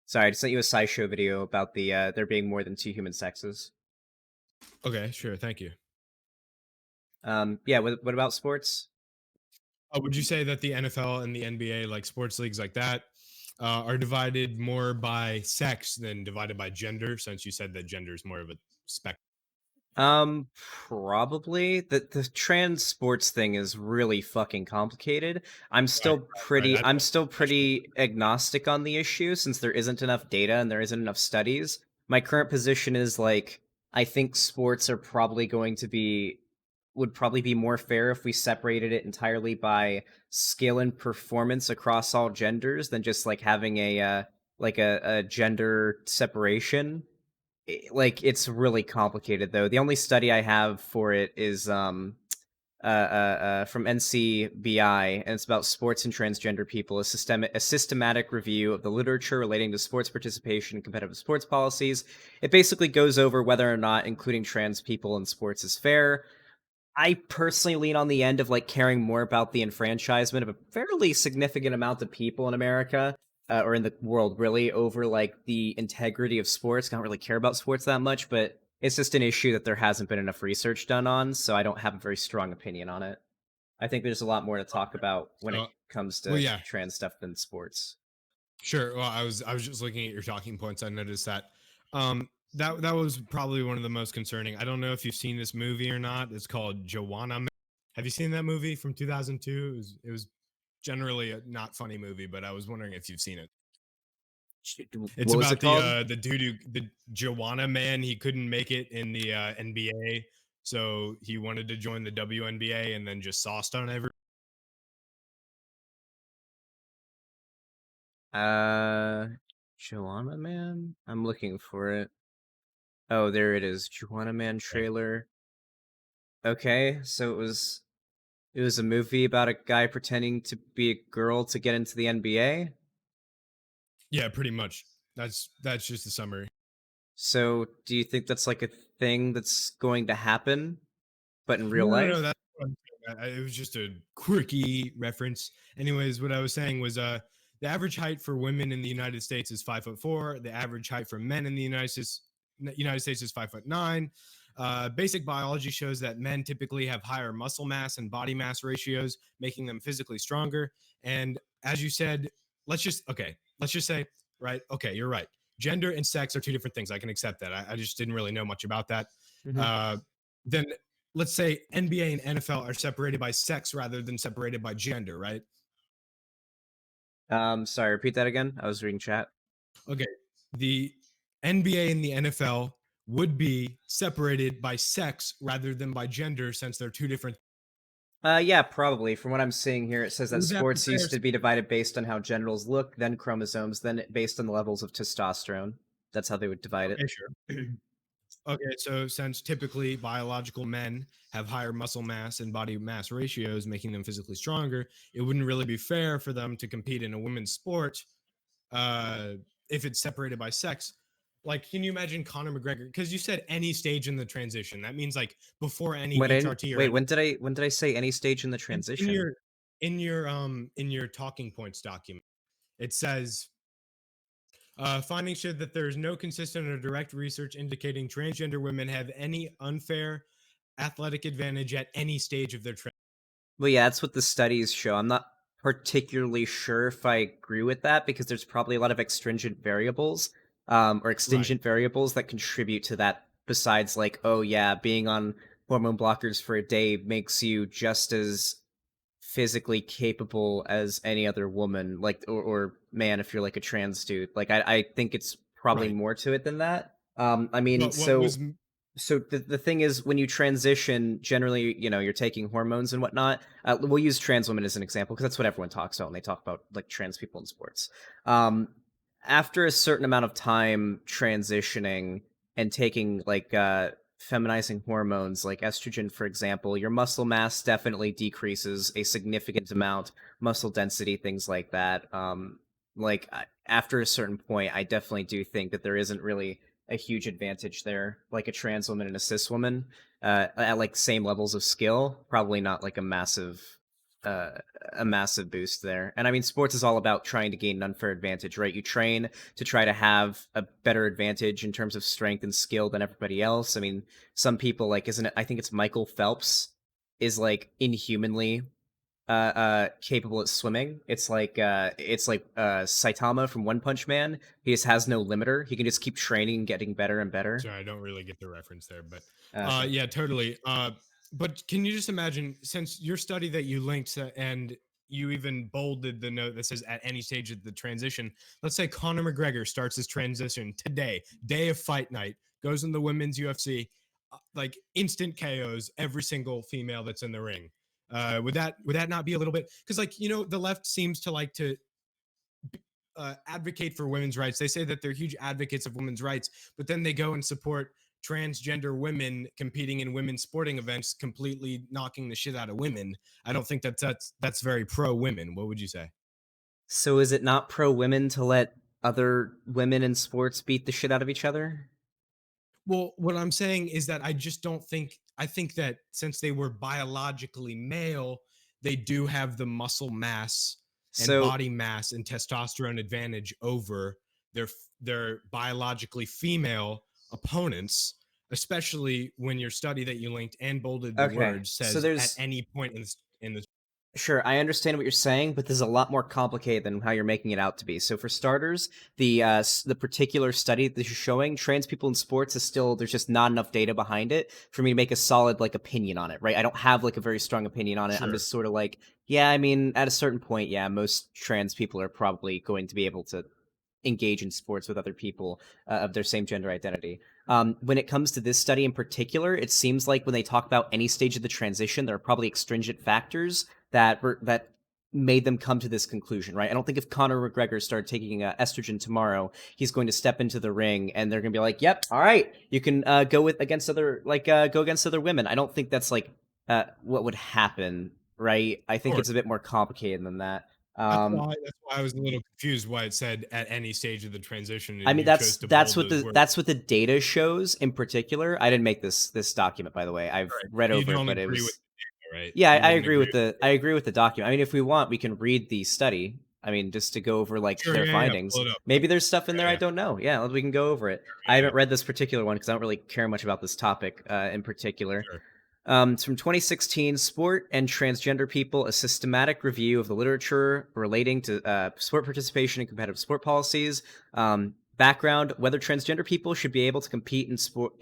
Sorry, I just sent you a SciShow video about there being more than two human sexes. Okay, sure, thank you. Yeah. What about sports? Would you say that the NFL and the NBA, like sports leagues like that, are divided more by sex than divided by gender? Since you said that gender is more of a spec. Um, Probably. The trans sports thing is really fucking complicated. Right, right, right. I'm still That's pretty agnostic on the issue since there isn't enough data and there isn't enough studies. My current position is like I think sports are probably going to be would probably be more fair if we separated it entirely by skill and performance across all genders than just like having a gender separation. Like it's really complicated though. The only study I have for it is from NCBI, and it's about sports and transgender people. A systematic review of the literature relating to sports participation and competitive sports policies. It basically goes over whether or not including trans people in sports is fair. I personally lean on the end of like caring more about the enfranchisement of a fairly significant amount of people in America, or in the world really, over like the integrity of sports. I don't really care about sports that much, but it's just an issue that there hasn't been enough research done on, so I don't have a very strong opinion on it. I think there's a lot more to talk about when it so, comes well, to yeah, trans stuff than sports. sure. Well, I was just looking at your talking points. I noticed that. That was probably one of the most concerning. I don't know if you've seen this movie or not. It's called Joanna. Have you seen that movie from 2002? It was generally a not funny movie, but I was wondering if you've seen it. It's What was it about called? the dude who the Joanna man. He couldn't make it in the NBA, so he wanted to join the WNBA and then just sauced on every. Uh, Joanna Man? I'm looking for it. Oh, there it is. Joanna Man trailer. Okay, so it was a movie about a guy pretending to be a girl to get into the NBA. Yeah, pretty much. That's just the summary. So, do you think that's like a thing that's going to happen, but in real No, no, no. life? That's what I'm saying. It was just a quirky reference. Anyways, what I was saying was, the average height for women in the United States is 5'4". The average height for men in the United States is 5'9". Basic biology shows that men typically have higher muscle mass and body mass ratios, making them physically stronger. And as you said, let's just say, right? Okay, you're right. Gender and sex are two different things. I can accept that. I just didn't really know much about that. Hmm. Uh, then let's say NBA and NFL are separated by sex rather than separated by gender, right? Sorry, repeat that again. I was reading chat. Okay. The NBA and the NFL would be separated by sex rather than by gender since they're two different. Yeah, probably. From what I'm seeing here, it says that Would that be sports fair? used to be divided based on how genitals look, then chromosomes, then based on the levels of testosterone. That's how they would divide it. Okay, sure. Okay, so since typically biological men have higher muscle mass and body mass ratios, making them physically stronger, it wouldn't really be fair for them to compete in a women's sport uh, if it's separated by sex. Like, can you imagine Conor McGregor? Because you said any stage in the transition. That means like before any When I HRT or wait, any when did I say any stage in the in transition? in your talking points document. It says findings showed that there is no consistent or direct research indicating transgender women have any unfair athletic advantage at any stage of their training. Well, yeah, that's what the studies show. I'm not particularly sure if I agree with that because there's probably a lot of extringent variables, or Right, extingent variables that contribute to that. Besides, like, oh yeah, being on hormone blockers for a day makes you just as physically capable as any other woman, like or man, if you're like a trans dude. Like, I think it's probably right. more to it than that. I mean, But what was so the thing is, when you transition, generally, you're taking hormones and whatnot. We'll use trans women as an example because that's what everyone talks about when they talk about like trans people in sports. Um, After a certain amount of time transitioning and taking like feminizing hormones like estrogen, for example, your muscle mass definitely decreases a significant amount, muscle density, things like that. After a certain point, I definitely do think that there isn't really a huge advantage there, like a trans woman and a cis woman, at like same levels of skill. Probably not like uh, a massive boost there. And I mean, sports is all about trying to gain an unfair advantage, right? You train to try to have a better advantage in terms of strength and skill than everybody else. I mean, some people like, isn't it? I think it's Michael Phelps is like inhumanly capable at swimming. It's like Saitama from One Punch Man. He just has no limiter. He can just keep training and getting better and better. sorry, I don't really get the reference there, but Okay. yeah, totally. But can you just imagine, since your study that you linked and you even bolded the note that says at any stage of the transition, let's say Conor McGregor starts his transition today, day of fight night, goes in the women's UFC, like instant KOs every single female that's in the ring. Would that not be a little bit, because like the left seems to like to advocate for women's rights. They say that they're huge advocates of women's rights, but then they go and support transgender women competing in women's sporting events, completely knocking the shit out of women. I don't think that's very pro women. What would you say? So is it not pro women to let other women in sports beat the shit out of each other? Well, what I'm saying is that I just don't think I think that since they were biologically male, they do have the muscle mass and So body mass and testosterone advantage over their their biologically female opponents, especially when your study that you linked and bolded the okay, word so says at there's any point in this. sure, I understand what you're saying, but this is a lot more complicated than how you're making it out to be. So for starters, the particular study that you're showing, trans people in sports is still there's just not enough data behind it for me to make a solid like opinion on it, right? I don't have like a very strong opinion on it. I'm Sure. just sort of like, yeah, I mean, at a certain point, yeah, most trans people are probably going to be able to engage in sports with other people of their same gender identity. When it comes to this study in particular, it seems like when they talk about any stage of the transition, there are probably extringent factors that made them come to this conclusion, right? I don't think if Conor McGregor started taking estrogen tomorrow, he's going to step into the ring and they're going to be like, "Yep, all right, you can go against other women." I don't think that's like what would happen, right? I think Sure. it's a bit more complicated than that. That's Um, why that's why I was a little confused why it said at any stage of the transition I and mean, you chose to bold those words. that's what the data shows in particular. I didn't make this document, by the way. I've Right. read You over don't it, but it agree with was the data, right? yeah. You wouldn't agree with I the data. agree with the document. I mean, if we want, we can read the study. I mean, just to go over like Sure, their yeah, yeah, findings. pull it up. Maybe there's stuff in there Yeah, I yeah, don't know. Yeah, we can go over it. I yeah, haven't read this particular one because I don't really care much about this topic in particular. sure. It's from 2016, Sport and Transgender People, a systematic review of the literature relating to sport participation and competitive sport policies. Background: whether transgender people should be able to compete in sport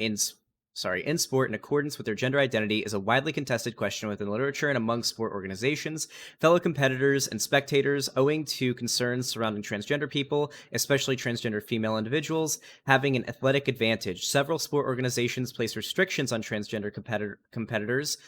in sport in accordance with their gender identity is a widely contested question within literature and among sport organizations, fellow competitors, and spectators, owing to concerns surrounding transgender people, especially transgender female individuals, having an athletic advantage. Several sport organizations place restrictions on transgender competitors,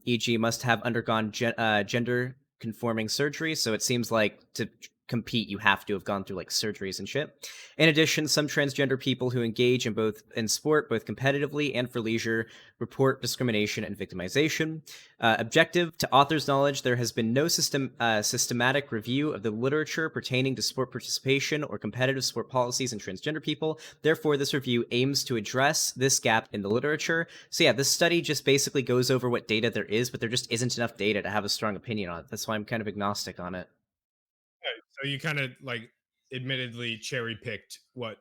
e.g., must have undergone gender conforming surgery. So it seems like to compete, you have to have gone through like surgeries and shit. In addition, some transgender people who engage in sport, both competitively and for leisure, report discrimination and victimization. Objective to authors' knowledge, there has been no systematic review of the literature pertaining to sport participation or competitive sport policies in transgender people. Therefore, this review aims to address this gap in the literature. So yeah, this study just basically goes over what data there is, but there just isn't enough data to have a strong opinion on it. That's why I'm kind of agnostic on it. Right. So you kind of like admittedly cherry picked what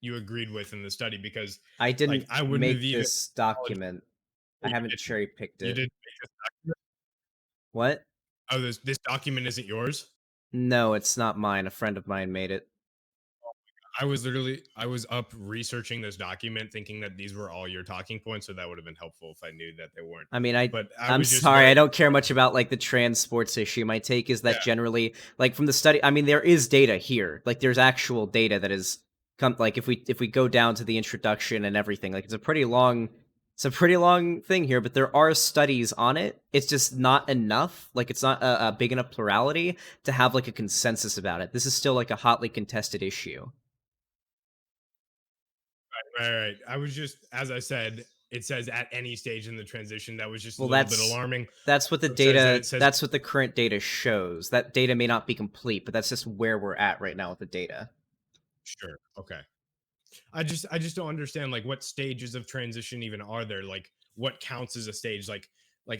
you agreed with in the study because I like didn't I wouldn't have make even this acknowledged document. oh, I haven't didn't. cherry picked You it. didn't make this document? What? Oh, this document isn't yours? No, it's not mine. A friend of mine made it. I was up researching this document thinking that these were all your talking points, so that would have been helpful if I knew that they weren't. I mean, But I I'm was just sorry, very I don't care much about like the trans sports issue. My take is that yeah, generally, like from the study, I mean, there is data here. Like, there's actual data that is come. Like, if we go down to the introduction and everything, like it's a pretty long thing here. But there are studies on it. It's just not enough. Like, it's not a big enough plurality to have like a consensus about it. This is still like a hotly contested issue. right. I was just as I said, it says at any stage in the transition. That was just a Well, little bit alarming. that's what the It says that data it says that's what the current data shows. That data may not be complete, but that's just where we're at right now with the data. sure, okay. I just don't understand like what stages of transition even are there? Like what counts as a stage? Like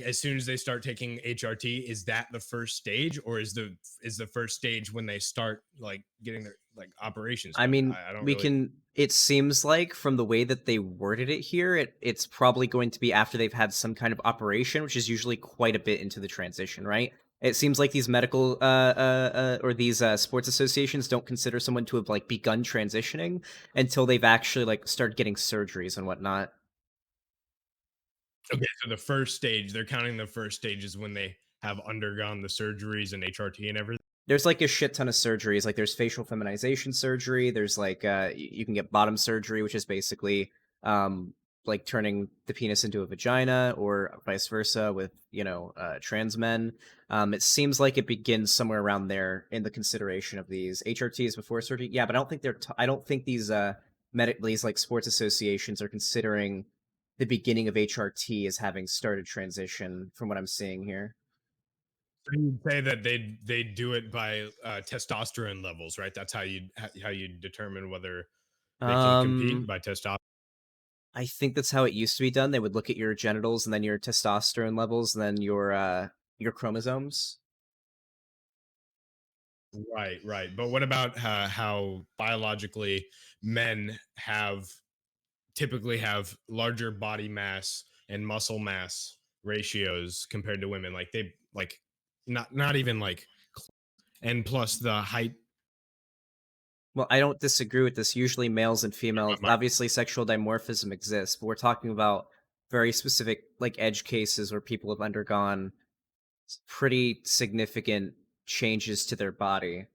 as soon as they start taking HRT, is that the first stage or is the first stage when they start like getting their like operations I done? mean, I don't we really can it seems like from the way that they worded it here, it's probably going to be after they've had some kind of operation, which is usually quite a bit into the transition, right? It seems like these medical or these sports associations don't consider someone to have like begun transitioning until they've actually like started getting surgeries and whatnot. okay, so the first stage, they're counting the first stages when they have undergone the surgeries and HRT and everything. There's like a shit ton of surgeries. Like there's facial feminization surgery. There's like you can get bottom surgery, which is basically um like turning the penis into a vagina, or vice versa with trans men. It seems like it begins somewhere around there in the consideration of these HRTs before surgery. Yeah, but I don't think I don't think these these like sports associations are considering the beginning of HRT as having started transition from what I'm seeing here. So you'd say that they do it by testosterone levels, right? That's how you determine whether they can compete Um, by testosterone. I think that's how it used to be done. They would look at your genitals and then your testosterone levels and then your chromosomes. Right. But what about how biologically men have typically have larger body mass and muscle mass ratios compared to women? Like they like not even like and plus the height. Well, I don't disagree with this. Usually males and females, My, obviously sexual dimorphism exists, but we're talking about very specific like edge cases where people have undergone pretty significant changes to their body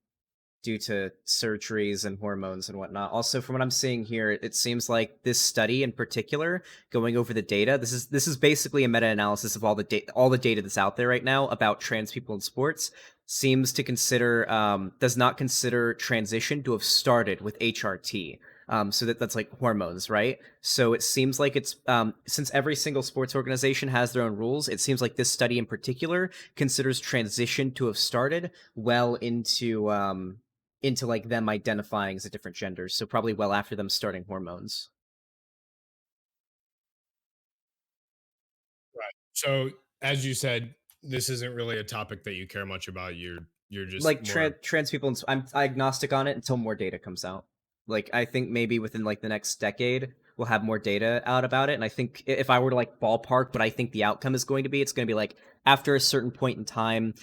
due to surgeries and hormones and whatnot. Also, from what I'm seeing here, it seems like this study in particular, going over the data, this is basically a meta-analysis of all the data that's out there right now about trans people in sports. Seems to consider does not consider transition to have started with HRT. So that's like hormones, right? So it seems like it's since every single sports organization has their own rules, it seems like this study in particular considers transition to have started well into like them identifying as a different gender, so probably well after them starting hormones. right. So as you said, this isn't really a topic that you care much about. You're just Like more trans people, I'm agnostic on it until more data comes out. Like I think maybe within like the next decade we'll have more data out about it, and I think if I were to like ballpark what I think the outcome is going to be, it's going to be like after a certain point in time,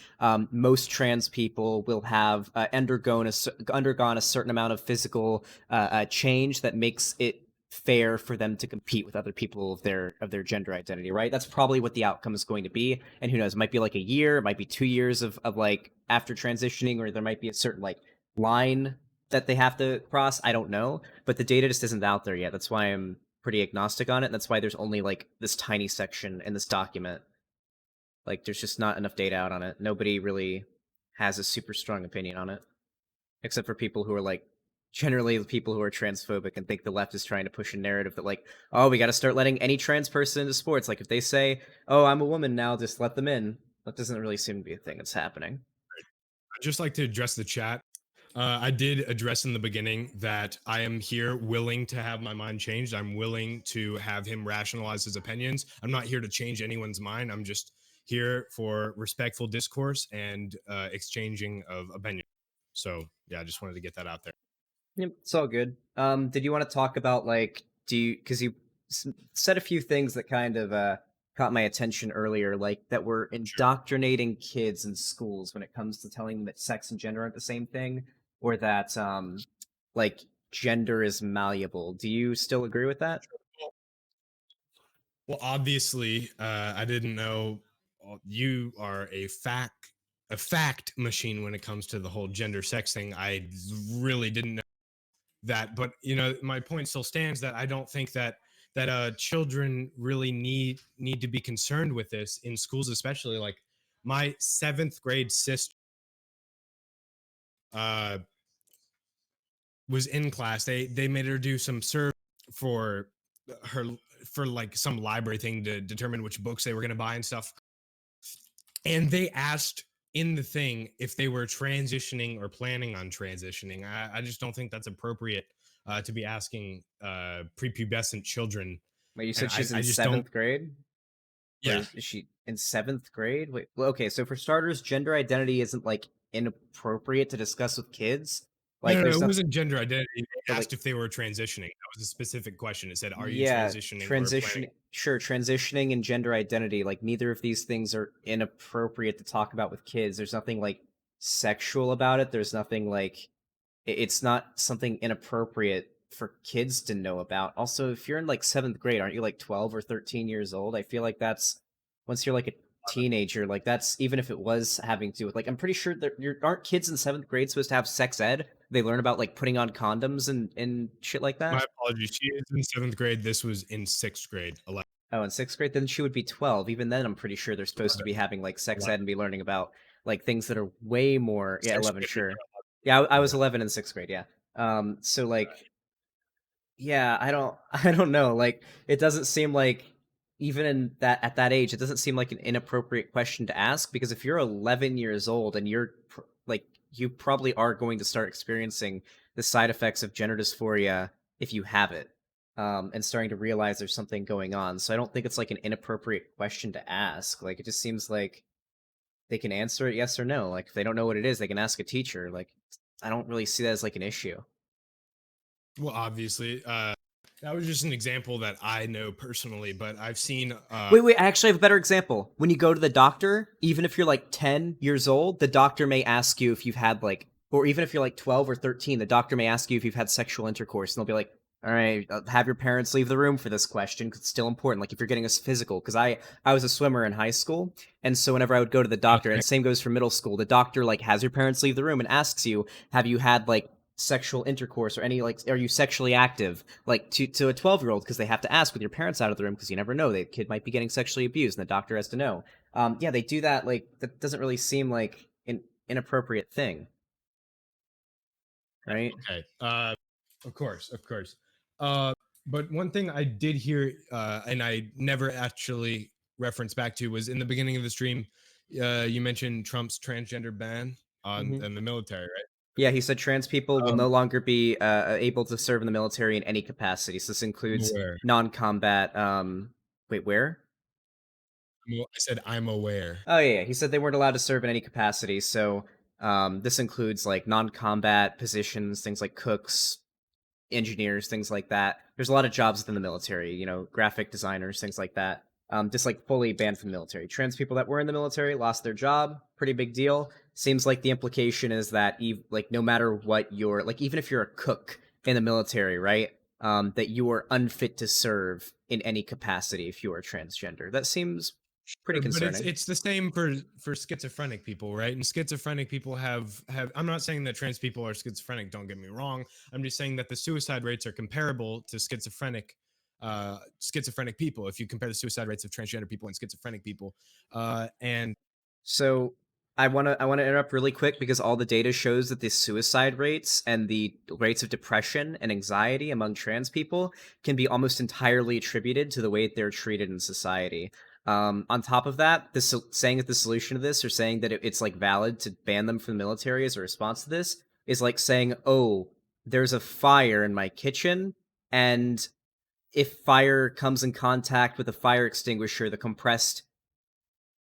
most trans people will have undergone a certain amount of physical change that makes it fair for them to compete with other people of their gender identity, right? That's probably what the outcome is going to be. And who knows, it might be like a year, it might be 2 years of like after transitioning, or there might be a certain like line that they have to cross. I don't know. But the data just isn't out there yet. That's why I'm pretty agnostic on it. And that's why there's only like this tiny section in this document. Like there's just not enough data out on it. Nobody really has a super strong opinion on it. Except for people who are like generally the people who are transphobic and think the left is trying to push a narrative that like, oh, we got to start letting any trans person into sports. Like if they say, oh, I'm a woman now, just let them in. That doesn't really seem to be a thing that's happening. I'd just like to address the chat. I did address in the beginning that I am here willing to have my mind changed. I'm willing to have him rationalize his opinions. I'm not here to change anyone's mind. I'm just here for respectful discourse and exchanging of opinions. So yeah, I just wanted to get that out there. Yep, it's all good. Did you want to talk about like, because you said a few things that kind of caught my attention earlier, like that we're indoctrinating kids in schools when it comes to telling them that sex and gender aren't the same thing, or that like gender is malleable. Do you still agree with that? Well, obviously, I didn't know you are a fact machine when it comes to the whole gender sex thing. I really didn't know that, but you know, my point still stands that I don't think that children really need to be concerned with this in schools, especially like my 7th grade sister uh was in class. They made her do some survey for her for like some library thing to determine which books they were going to buy and stuff, and they asked in the thing if they were transitioning or planning on transitioning. I just don't think that's appropriate to be asking prepubescent children. Wait, you And said she's I in just don't. seventh grade? Or Yeah. is she in seventh grade? Wait, well, okay, so for starters, gender identity isn't like inappropriate to discuss with kids. Like, No, there's it nothing, wasn't gender identity. They but like, asked if they were transitioning. That was a specific question. It said, "Are you yeah, transitioning or planning?" transition, sure, transitioning and gender identity, like, neither of these things are inappropriate to talk about with kids. There's nothing like sexual about it. There's nothing like it's not something inappropriate for kids to know about. Also, if you're in like seventh grade, aren't you like 12 or 13 years old? I feel like that's once you're like a teenager, like that's even if it was having to do with like I'm pretty sure that you're aren't kids in seventh grade supposed to have sex ed? They learn about like putting on condoms and shit like My that. apologies. She is in 7th grade. This was in 6th grade. 11. Oh, in sixth grade, then she would be 12. Even then, I'm pretty sure they're supposed to be having like sex 11. ed and be learning about like things that are way more. Yeah, 6th 11, grade. sure. Yeah, I was Yeah. 11 in sixth grade. Yeah. So like yeah, I don't I don't know. Like it doesn't seem like even in that at that age, it doesn't seem like an inappropriate question to ask because if you're 11 years old and like you probably are going to start experiencing the side effects of gender dysphoria if you have it. And starting to realize there's something going on. So I don't think it's like an inappropriate question to ask. Like it just seems like they can answer it yes or no. Like if they don't know what it is, they can ask a teacher. Like I don't really see that as like an issue. Well, obviously, that was just an example that I know personally, but I've seen. Wait, I actually have a better example. When you go to the doctor, even if you're like 10 years old, the doctor may ask you if you've had like, or even if you're like 12 or 13, the doctor may ask you if you've had sexual intercourse. And they'll be like, all right, have your parents leave the room for this question because it's still important. Like if you're getting a physical, because I was a swimmer in high school. And so whenever I would go to the doctor, Okay. and same goes for middle school, the doctor like has your parents leave the room and asks you, have you had like sexual intercourse or any like are you sexually active like to a 12-year-old because they have to ask with your parents out of the room because you never know the kid might be getting sexually abused and the doctor has to know. Yeah, they do that. Like that doesn't really seem like an inappropriate thing, right? Okay. Of course, of course. Uh, but one thing I did hear, and I never actually referenced back to, was in the beginning of the stream. You mentioned Trump's transgender ban on Hmm. in the military, right? Yeah, he said trans people will Um, no longer be able to serve in the military in any capacity. So this I'm includes aware. non-combat. Wait, where? I said I'm aware. Oh yeah, he said they weren't allowed to serve in any capacity. So this includes like non-combat positions, things like cooks, engineers, things like that. There's a lot of jobs within the military, you know, graphic designers, things like that. Just like fully banned from the military. Trans people that were in the military lost their job. Pretty big deal. Seems like the implication is that like no matter what you're like, even if you're a cook in the military, right? that you are unfit to serve in any capacity if you are transgender. That seems pretty But concerning. it's the same for schizophrenic people, right? And schizophrenic people have. I'm not saying that trans people are schizophrenic. Don't get me wrong. I'm just saying that the suicide rates are comparable to schizophrenic people. If you compare the suicide rates of transgender people and schizophrenic people, and So I want to interrupt really quick because all the data shows that the suicide rates and the rates of depression and anxiety among trans people can be almost entirely attributed to the way they're treated in society. On top of that, saying that the solution to this, or saying that it's like valid to ban them from the military as a response to this, is like saying, "Oh, there's a fire in my kitchen, and if fire comes in contact with a fire extinguisher, the compressed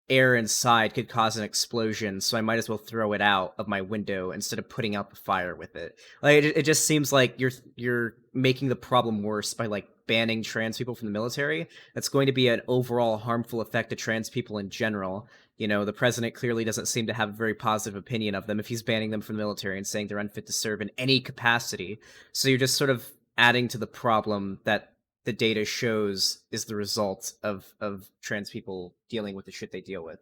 air inside could cause an explosion, so I might as well throw it out of my window instead of putting out the fire with it." Like it just seems like you're making the problem worse by like banning trans people from the military. That's going to be an overall harmful effect to trans people in general. You know, the president clearly doesn't seem to have a very positive opinion of them if he's banning them from the military and saying they're unfit to serve in any capacity. So you're just sort of adding to the problem that the data shows is the result of trans people dealing with the shit they deal with.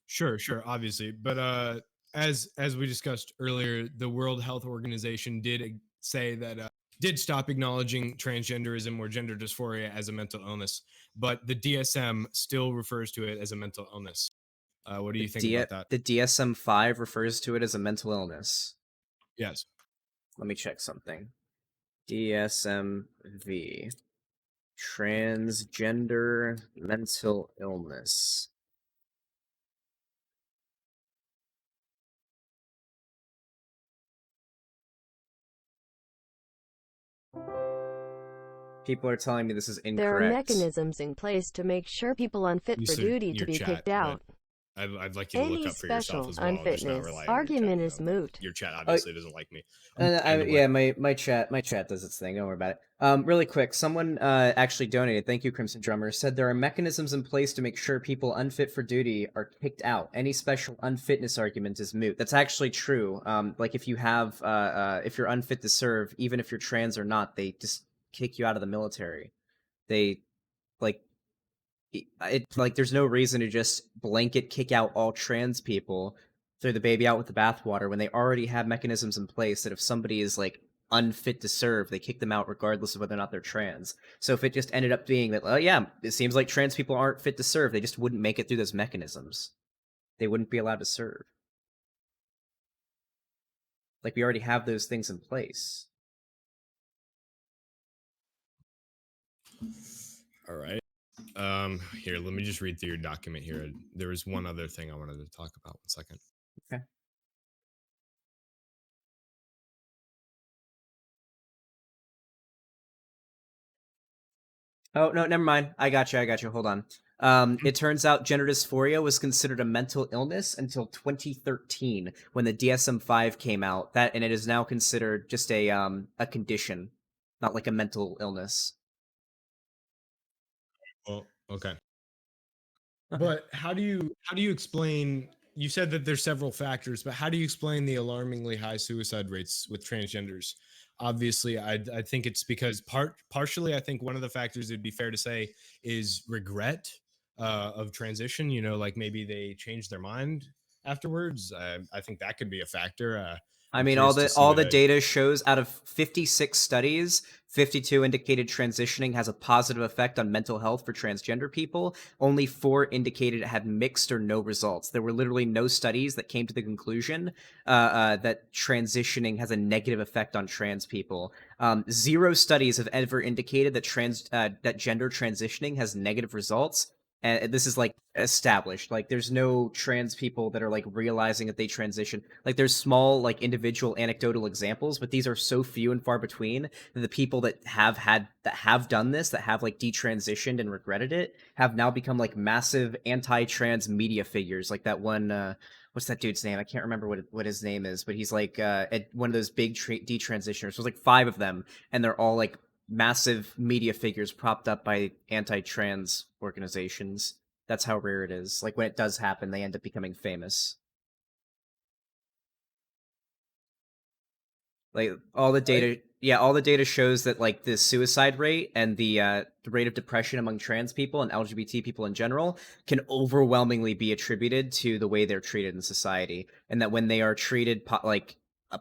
sure, obviously, but as we discussed earlier, the World Health Organization say that did stop acknowledging transgenderism or gender dysphoria as a mental illness, but the DSM still refers to it as a mental illness. What do you think about that? The DSM-5 refers to it as a mental illness. Yes. Let me check something. DSM-V. Transgender mental illness. People are telling me this is There are incorrect. mechanisms in place to make sure people unfit You for said duty to your be chat, kicked but out. I'd like you to look Any up for yourself special as well, and just not unfitness rely on your chat. argument is Like moot. your chat Oh, obviously doesn't like me, understandably. yeah, my chat does its thing. Don't worry about it. Really quick, someone actually donated. Thank you, Crimson Drummer. Said there are mechanisms in place to make sure people unfit for duty are kicked out. Any special unfitness argument is moot. That's actually true. Like if you have if you're unfit to serve, even if you're trans or not, they just kick you out of the military. They like like there's no reason to just blanket kick out all trans people, throw the baby out with the bathwater when they already have mechanisms in place that if somebody is like unfit to serve, they kick them out regardless of whether or not they're trans. So if it just ended up being that, yeah, it seems like trans people aren't fit to serve, they just wouldn't make it through those mechanisms. They wouldn't be allowed to serve. Like we already have those things in place. All right. Here, let me just read through your document here. There was one other thing I wanted to talk about. 1 second. Okay. Oh no, never mind. I got you. I got you. Hold on. It turns out gender dysphoria was considered a mental illness until 2013 when the DSM-5 came out. That and it is now considered just a condition, not like a mental illness. Well, okay. Okay. But how do you explain? You said that there's several factors, but how do you explain the alarmingly high suicide rates with transgenders? Obviously, I think it's because partially I think one of the factors it'd be fair to say is regret of transition. You know, like maybe they changed their mind afterwards. I think that could be a factor. I I'm mean, curious to see all what the data shows out of 56 studies, 52 indicated transitioning has a positive effect on mental health for transgender people. Only 4 indicated it had mixed or no results. There were literally no studies that came to the conclusion that transitioning has a negative effect on trans people. 0 studies have ever indicated that gender transitioning has negative results. And this is like established. Like there's no trans people that are like realizing that they transition. Like there's small like individual anecdotal examples, but these are so few and far between that the people that have done this, that have like detransitioned and regretted it, have now become like massive anti-trans media figures. Like that one what's that dude's name? I can't remember what his name is, but he's like one of those big detransitioners. There's like 5 of them, and they're all like massive media figures propped up by anti-trans organizations. That's how rare it is. Like when it does happen, they end up becoming famous. Like all the data, all the data shows that like the suicide rate and the rate of depression among trans people and LGBT people in general can overwhelmingly be attributed to the way they're treated in society, and that when they are treated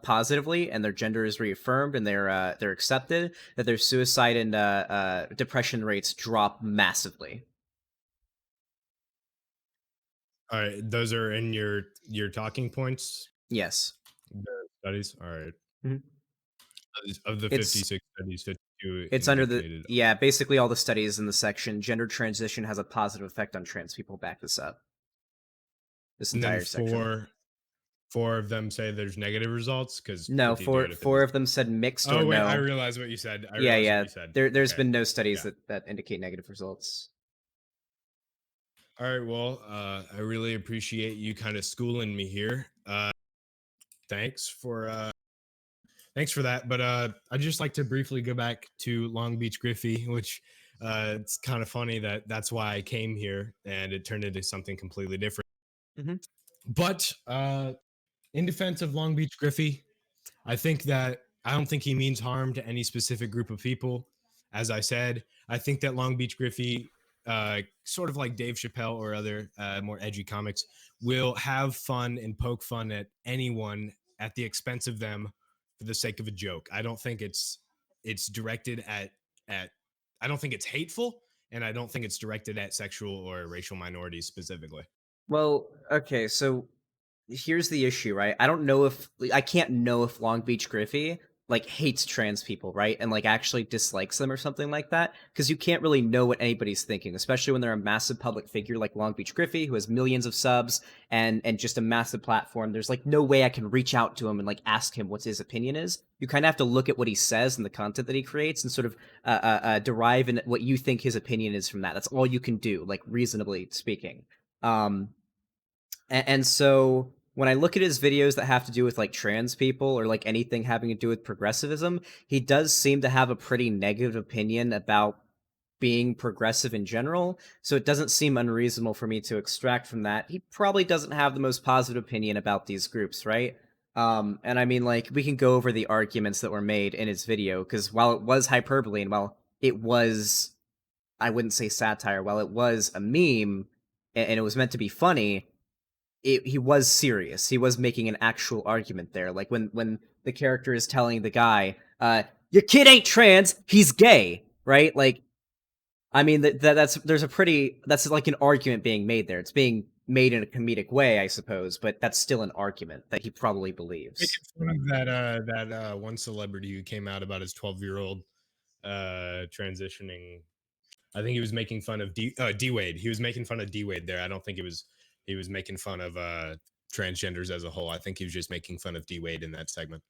positively and their gender is reaffirmed and they're accepted, that their suicide and depression rates drop massively. All right, those are in your talking points. Yes. The studies. All right. Mhm. Of the It's 56 studies, 52 It's under the indicated. basically all the studies in the section gender transition has a positive effect on trans people. Back this up. This And then entire section. four of them say there's negative results because No, what do you do if four of them said mixed or Oh wait, I no. realize what you said. I Yeah, realize what yeah. you said. There's Okay. been no studies Yeah. that indicate negative results. All right. Well, I really appreciate you kind of schooling me here. Thanks for that. But I'd just like to briefly go back to LongBeachGriffy, which it's kind of funny that that's why I came here and it turned into something completely different. Mm-hmm. But in defense of LongBeachGriffy, I think that I don't think he means harm to any specific group of people. As I said, I think that LongBeachGriffy, sort of like Dave Chappelle or other more edgy comics, will have fun and poke fun at anyone at the expense of them for the sake of a joke. I don't think it's directed at I don't think it's hateful, and I don't think it's directed at sexual or racial minorities specifically. Well, okay, so here's the issue, right? I can't know if Long Beach Griffy like hates trans people, right? And like actually dislikes them or something like that, because you can't really know what anybody's thinking, especially when they're a massive public figure like Long Beach Griffy, who has millions of subs and just a massive platform. There's like no way I can reach out to him and like ask him what his opinion is. You kind of have to look at what he says and the content that he creates and sort of derive in what you think his opinion is from that. That's all you can do, like reasonably speaking. Um, and so when I look at his videos that have to do with like trans people or like anything having to do with progressivism, he does seem to have a pretty negative opinion about being progressive in general. So it doesn't seem unreasonable for me to extract from that he probably doesn't have the most positive opinion about these groups, right? And I mean, like, we can go over the arguments that were made in his video, because while it was hyperbole and while it was, I wouldn't say satire, while it was a meme and it was meant to be funny, he was serious. He was making an actual argument there. Like when the character is telling the guy, "Your kid ain't trans, he's gay," right? Like, I mean that's like an argument being made there. It's being made in a comedic way, I suppose, but that's still an argument that he probably believes. Making fun of that one celebrity who came out about his 12-year-old transitioning. I think he was making fun of D Wade. He was making fun of D Wade there. I don't think he was making fun of transgenders as a whole. I think he was just making fun of D Wade in that segment.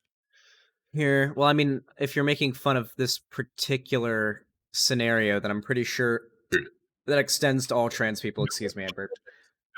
Here, well, I mean, if you're making fun of this particular scenario, then I'm pretty sure that extends to all trans people. Excuse me, I burped.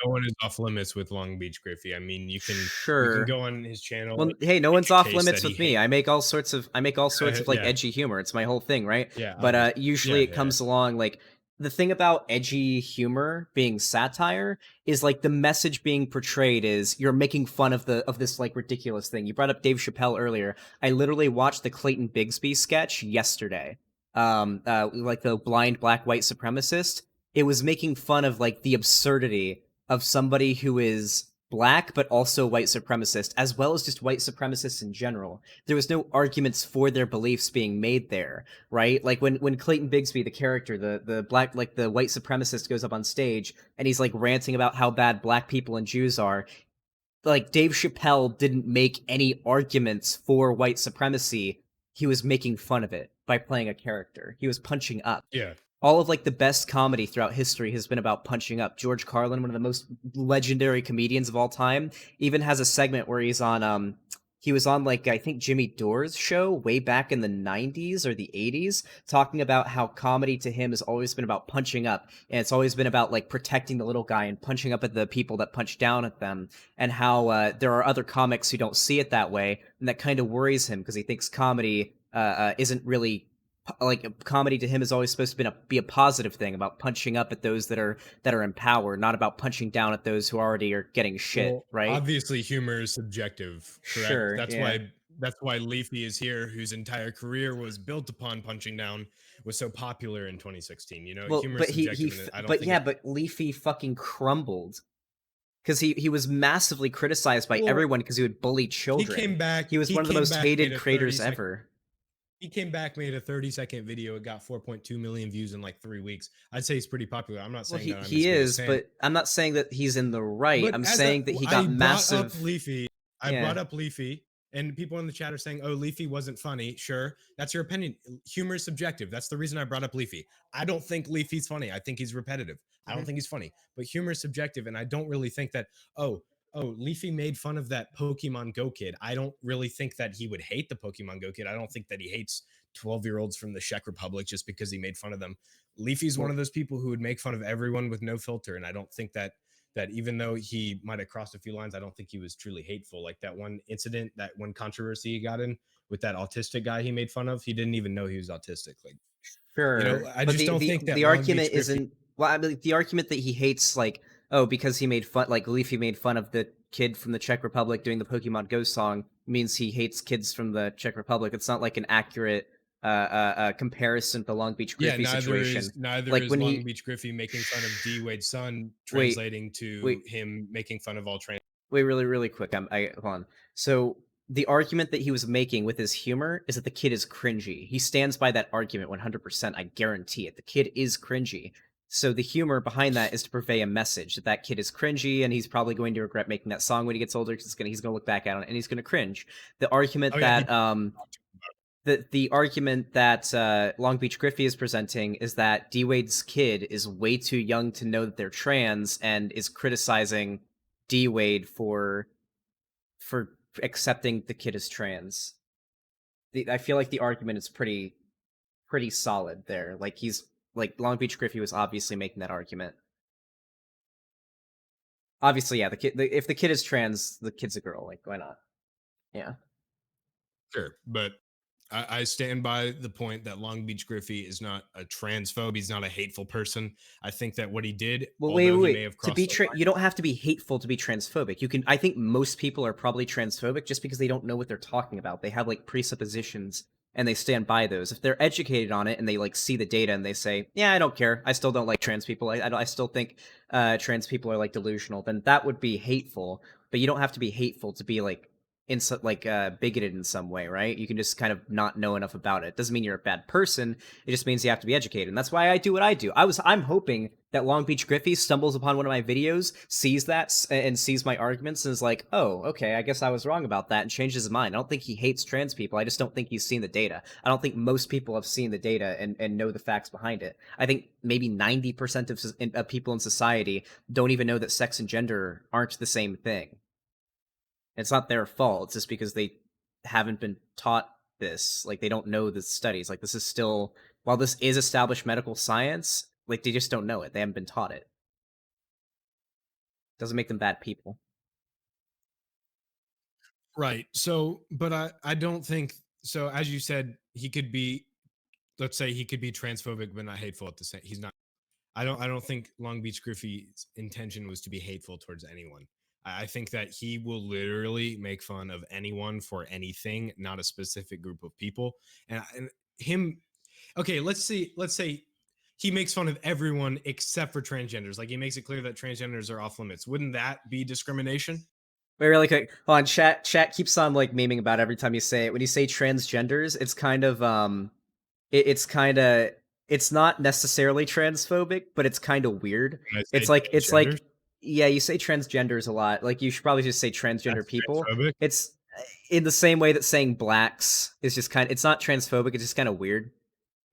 No one is off limits with LongBeachGriffy. I mean, you can Sure. go on his channel. Well, And hey, no make one's a off case limits that he with me. hates. I make all sorts of like Yeah, edgy humor. It's my whole thing, right? yeah, But obviously. usually Yeah, it yeah, comes along like the thing about edgy humor being satire is like the message being portrayed is you're making fun of this like ridiculous thing. You brought up Dave Chappelle earlier. I literally watched the Clayton Bigsby sketch yesterday. Like the blind black white supremacist. It was making fun of like the absurdity of somebody who is black but also white supremacist, as well as just white supremacists in general. There was no arguments for their beliefs being made there, right? Like when Clayton Bigsby, the character, the black, like the white supremacist, goes up on stage and he's like ranting about how bad black people and Jews are. Like Dave Chappelle didn't make any arguments for white supremacy. He was making fun of it by playing a character. He was punching up. yeah. All of like the best comedy throughout history has been about punching up. George Carlin, one of the most legendary comedians of all time, even has a segment where he was on like I think Jimmy Dore's show way back in the 90s or the 80s, talking about how comedy to him has always been about punching up, and it's always been about like protecting the little guy and punching up at the people that punch down at them, and how there are other comics who don't see it that way, and that kind of worries him because he thinks comedy isn't really like comedy to him has always supposed to be a positive thing about punching up at those that are in power, not about punching down at those who already are getting shit, Well, right? obviously, humor is subjective, correct? Sure, That's yeah. why that's why Leafy is here, whose entire career was built upon punching down, was so popular in 2016. You know, Well, humor but is subjective, and I don't but think yeah, it. but Leafy fucking crumbled because he was massively criticized by Well, everyone because he would bully he children. came back. He was He one of the came most back, made hated a 30 creators second. ever. He came back, made a 30-second video. It got 4.2 million views in like 3 weeks. I'd say he's pretty popular. I'm not Well, saying that I'm his he biggest is, fan, but I'm not saying that he's in the right. but I'm as a, saying that he I got brought up massive. Leafy. I Yeah. brought up Leafy, and people in the chat are saying, "Oh, Leafy wasn't funny." Sure, that's your opinion. Humor is subjective. That's the reason I brought up Leafy. I don't think Leafy's funny. I think he's repetitive. I don't think he's funny. But humor is subjective, and I don't really think that. Oh, Leafy made fun of that Pokemon Go kid. I don't really think that he would hate the Pokemon Go kid. I don't think that he hates 12-year-olds from the Czech Republic just because he made fun of them. Leafy's one of those people who would make fun of everyone with no filter, and I don't think that even though he might have crossed a few lines, I don't think he was truly hateful. Like that one incident, that one controversy he got in with that autistic guy he made fun of, he didn't even know he was autistic. Like, Sure, I but just don't think that the Long Beach argument Griffy. isn't. Well, I mean, the argument that he hates, like, oh, because he made fun, like Leafy made fun of the kid from the Czech Republic doing the Pokemon Go song, means he hates kids from the Czech Republic. It's not like an accurate comparison to the Long Beach Yeah, Griffy situation. neither Like is when Long he Beach Griffy making fun of D Wade's son, wait, translating to wait, him making fun of all trans. wait, really quick. Hold on. So the argument that he was making with his humor is that the kid is cringy. He stands by that argument 100%. I guarantee it. The kid is cringy. So the humor behind that is to convey a message that that kid is cringy, and he's probably going to regret making that song when he gets older because he's gonna look back at it and he's gonna cringe. The argument Oh yeah, that the argument that Long Beach Griffy is presenting is that D Wade's kid is way too young to know that they're trans and is criticizing D Wade for accepting the kid as trans. I feel like the argument is pretty solid there. Like he's like Long Beach Griffy was obviously making that argument. Obviously, yeah. If the kid is trans, the kid's a girl. Like, why not? Yeah. sure, but I stand by the point that Long Beach Griffy is not a transphobe. He's not a hateful person. I think that what he did, Well, although he may wait. have To crossed be the line. you don't have to be hateful to be transphobic. You can. I think most people are probably transphobic just because they don't know what they're talking about. They have like presuppositions and they stand by those. If they're educated on it and they like see the data and they say, "Yeah, I don't care. I still don't like trans people. I still think trans people are like delusional." Then that would be hateful. But you don't have to be hateful to be like bigoted in some way, right? You can just kind of not know enough about it. Doesn't mean you're a bad person. It just means you have to be educated, and that's why I do what I do. I'm hoping that Long Beach Griffy stumbles upon one of my videos, sees that and sees my arguments, and is like, "Oh, okay, I guess I was wrong about that," and changes his mind. I don't think he hates trans people. I just don't think he's seen the data. I don't think most people have seen the data and know the facts behind it. I think maybe 90% of people in society don't even know that sex and gender aren't the same thing. It's not their fault. It's just because they haven't been taught this. Like they don't know the studies. Like this is still while this is established medical science, like they just don't know it. They haven't been taught it. Doesn't make them bad people. Right. So, but I don't think so. As you said, he could be, let's say he could be transphobic, but not hateful at the same. He's not. I don't think Long Beach Griffey's intention was to be hateful towards anyone. I think that he will literally make fun of anyone for anything, not a specific group of people. And him, okay, let's say he makes fun of everyone except for transgenders. Like he makes it clear that transgenders are off limits. Wouldn't that be discrimination? Wait, really quick. Hold on. Chat keeps on like memeing about it every time you say it. When you say transgenders, it's kind of it's kind of it's not necessarily transphobic, but it's kind of weird. When I say It's transgenders, like yeah, you say transgenders a lot. Like you should probably just say transgender that's people. transphobic. It's in the same way that saying blacks is just kind of it's not transphobic, it's just kind of weird.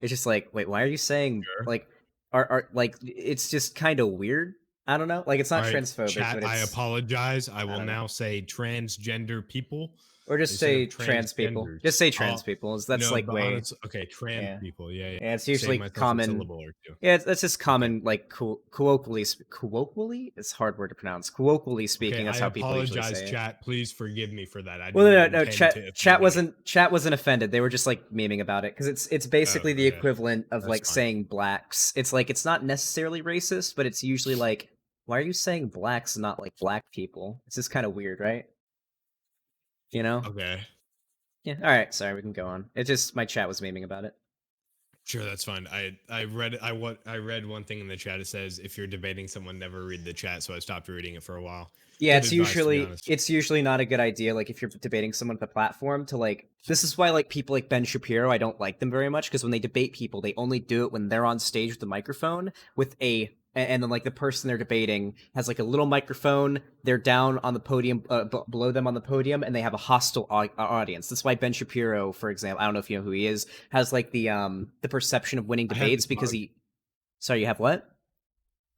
It's just like, wait, why are you saying Sure. like are like it's just kind of weird. I don't know. Like it's All not right, transphobic, chat. but I it's apologize. I I will don't know. now say transgender people Or just instead of say trans people. transgenders. Just say trans people. That's like But way honestly, okay, trans yeah. people. Yeah, yeah. Yeah, it's Save usually myself a common. syllable or two. Yeah, that's just Okay. common, like colloquially. It's a hard word to pronounce. Colloquially Okay, speaking, that's I how people usually apologize, say it. chat. Please forgive me for that. I Well, didn't no. intend to Chat offend any. wasn't offended. They were just like memeing about it because it's Oh, basically the okay. equivalent of That's like fine. saying blacks. It's like it's not necessarily racist, but it's usually like, why are you saying blacks and not like black people? It's just kind of weird, right? You know? Okay. Yeah. All right. Sorry, we can go on. It just my chat was memeing about it. Sure, that's fine. I read one thing in the chat. It says if you're debating someone, never read the chat. So I stopped reading it for a while. Yeah, Good advice, to be honest. it's usually not a good idea. Like if you're debating someone with a platform to like. This is why like people like Ben Shapiro, I don't like them very much because when they debate people, they only do it when they're on stage with a microphone with and then like the person they're debating has like a little microphone. They're down on the podium, below them on the podium, and they have a hostile audience. That's why Ben Shapiro, for example, I don't know if you know who he is, has like the perception of winning I have debates his because mug. he. Sorry, you have what?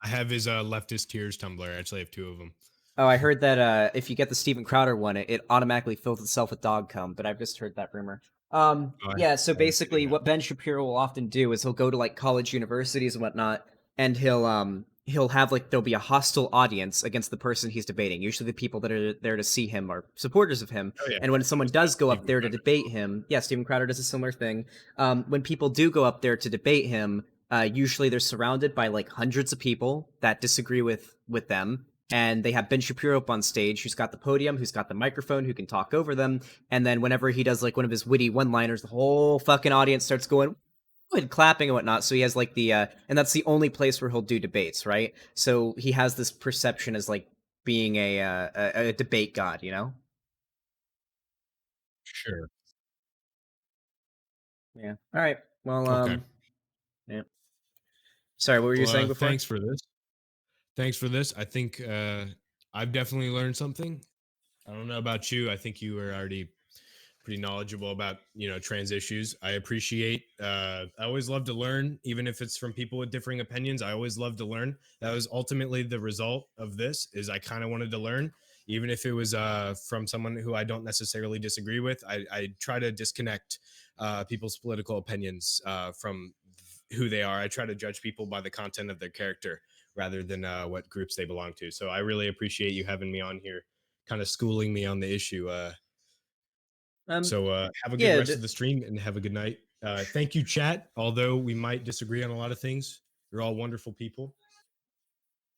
I have his leftist tears tumbler. I actually have two of them. Oh, I heard that if you get the Steven Crowder one, it automatically fills itself with dog cum, but I've just heard that rumor. Oh, Yeah, so I haven't seen basically that. what Ben Shapiro will often do is he'll go to like college universities and whatnot, and he'll have like there'll be a hostile audience against the person he's debating. Usually the people that are there to see him are supporters of him. Oh yeah, And when someone it's got does go up Steven there to Crowder. debate him, yeah, Steven Crowder does a similar thing. When people do go up there to debate him, usually they're surrounded by like hundreds of people that disagree with them, and they have Ben Shapiro up on stage, who's got the podium, who's got the microphone, who can talk over them. And then whenever he does like one of his witty one-liners, the whole fucking audience starts going and clapping and whatnot. So he has like and that's the only place where he'll do debates, right? So he has this perception as like being a debate god, you know? Sure. Yeah. All right. Well, Okay. yeah. Sorry, what were you Well, saying before? thanks for this. Thanks for this. I think I've definitely learned something. I don't know about you. I think you were already pretty knowledgeable about trans issues. I appreciate. I always love to learn, even if it's from people with differing opinions. I always love to learn. That was ultimately the result of this. Is I kind of wanted to learn, even if it was from someone who I don't necessarily disagree with. I try to disconnect people's political opinions from who they are. I try to judge people by the content of their character rather than what groups they belong to. So I really appreciate you having me on here, kind of schooling me on the issue. Um, So have a good yeah, rest of the stream and have a good night. Thank you, chat. Although we might disagree on a lot of things, you're all wonderful people.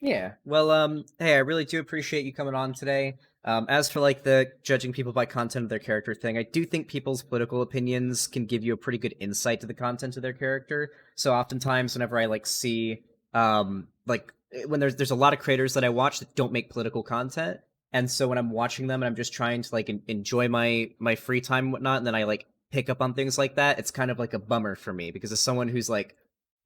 yeah. Well, hey, I really do appreciate you coming on today. As for like the judging people by content of their character thing, I do think people's political opinions can give you a pretty good insight to the content of their character. So oftentimes, whenever I like see, when there's a lot of creators that I watch that don't make political content, and so when I'm watching them and I'm just trying to like enjoy my free time and whatnot, and then I like pick up on things like that, it's kind of like a bummer for me because as someone who's like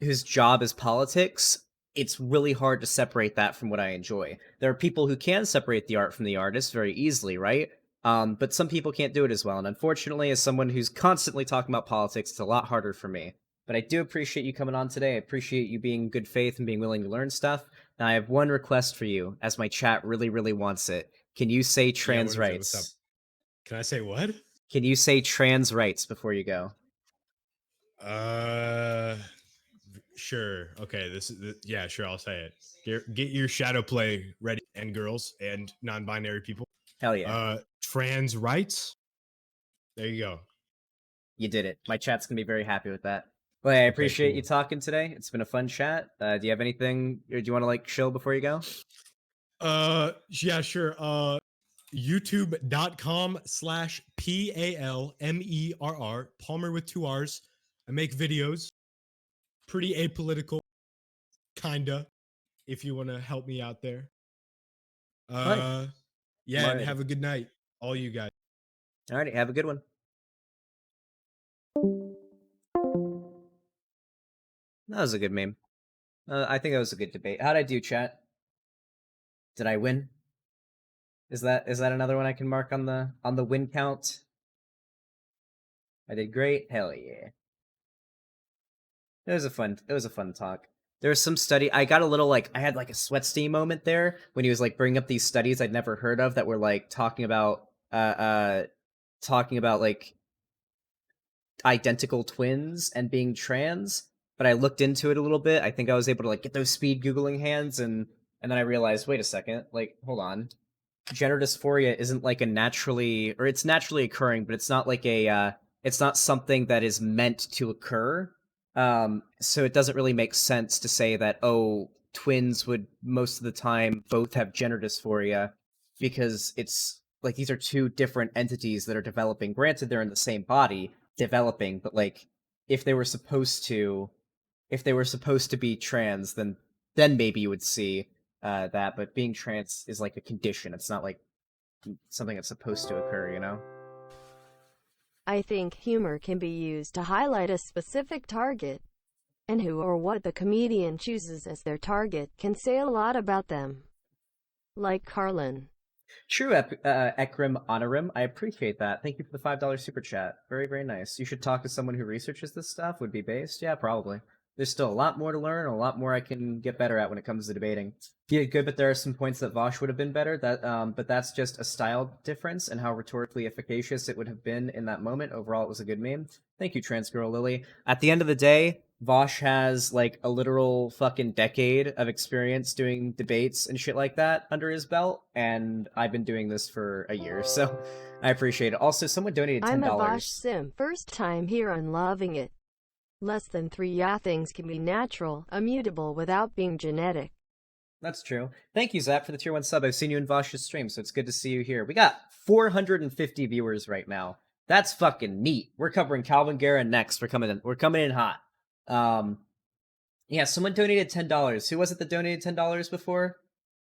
whose job is politics, it's really hard to separate that from what I enjoy. There are people who can separate the art from the artist very easily, right? But some people can't do it as well. And unfortunately, as someone who's constantly talking about politics, it's a lot harder for me. But I do appreciate you coming on today. I appreciate you being good faith and being willing to learn stuff. Now, I have one request for you, as my chat really, really wants it. Can you say Yeah, trans what is it? What's up? rights? Can I say what? Can you say trans rights before you go? Uh, sure. Okay. Yeah, sure. I'll say it. Get your shadow play ready, and girls and non-binary people. Hell yeah. Trans rights. There you go. You did it. My chat's gonna be very happy with that. Well, hey, I Okay, appreciate you cool. talking today. It's been a fun chat. Do you have anything, or do you want to like chill before you go? Yeah, sure. youtube.com/PALMERR, Palmer with two R's. I make videos, pretty apolitical, kinda, if you want to help me out there. Alright. Yeah, and Alrighty. have a good night, all you guys. Alrighty, have a good one. That was a good meme. I think that was a good debate. How'd I do, chat? Did I win? Is that another one I can mark on the win count? I did great. Hell yeah. It was a fun talk. There was some study I got a little like I had like a sweat steam moment there when he was like bringing up these studies I'd never heard of that were like talking about like identical twins and being trans, but I looked into it a little bit. I think I was able to like get those speed googling hands, and then I realized, wait a second, like hold on. Gender dysphoria isn't like a naturally, or it's naturally occurring, but it's not like it's not something that is meant to occur. So it doesn't really make sense to say that twins would most of the time both have gender dysphoria because like these are two different entities that are developing. Granted, they're in the same body developing, but like if they were supposed to be trans, then maybe you would see that. But being trans is like a condition. It's not like something that's supposed to occur, you know? I think humor can be used to highlight a specific target, and who or what the comedian chooses as their target can say a lot about them. Like Carlin. True, Ekrim Honorim. I appreciate that. Thank you for the $5 super chat. Very, very nice. You should talk to someone who researches this stuff. Would be based? Yeah, probably. There's still a lot more to learn, a lot more I can get better at when it comes to debating. Yeah, good, but there are some points that Vosh would have been better. But that's just a style difference and how rhetorically efficacious it would have been in that moment. Overall, it was a good meme. Thank you, Trans Girl Lily. At the end of the day, Vosh has like a literal fucking decade of experience doing debates and shit like that under his belt, and I've been doing this for a year, so I appreciate it. Also, someone donated $10. I'm a Vosh sim. First time here and loving it. Less than 3 things can be natural, immutable without being genetic. That's true. Thank you, Zap, for the tier 1 sub. I've seen you in Vosh's stream, so it's good to see you here. We got 450 viewers right now. That's fucking neat. We're covering Calvin Guerra next. We're coming in hot. Yeah, someone donated $10. Who was it that donated $10 before?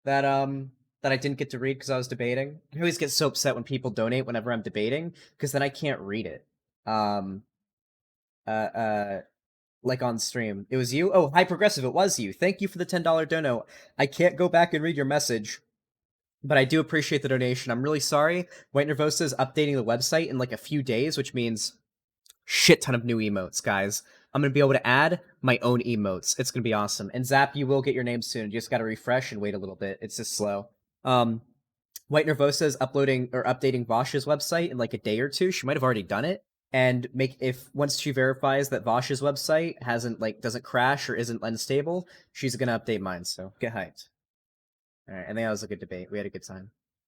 That I didn't get to read because I was debating. I always get so upset when people donate whenever I'm debating, because then I can't read it. Like on stream. It was you? Oh, High Progressive, it was you. Thank you for the $10 dono. I can't go back and read your message, but I do appreciate the donation. I'm really sorry. White Nervosa is updating the website in like a few days, which means shit ton of new emotes, guys. I'm going to be able to add my own emotes. It's going to be awesome. And Zap, you will get your name soon. You just got to refresh and wait a little bit. It's just slow. White Nervosa is updating Vosh's website in like a day or two. She might have already done it. And once she verifies that Vosh's website doesn't crash or isn't unstable, she's going to update mine. So get hyped. All right. I think that was a good debate. We had a good time.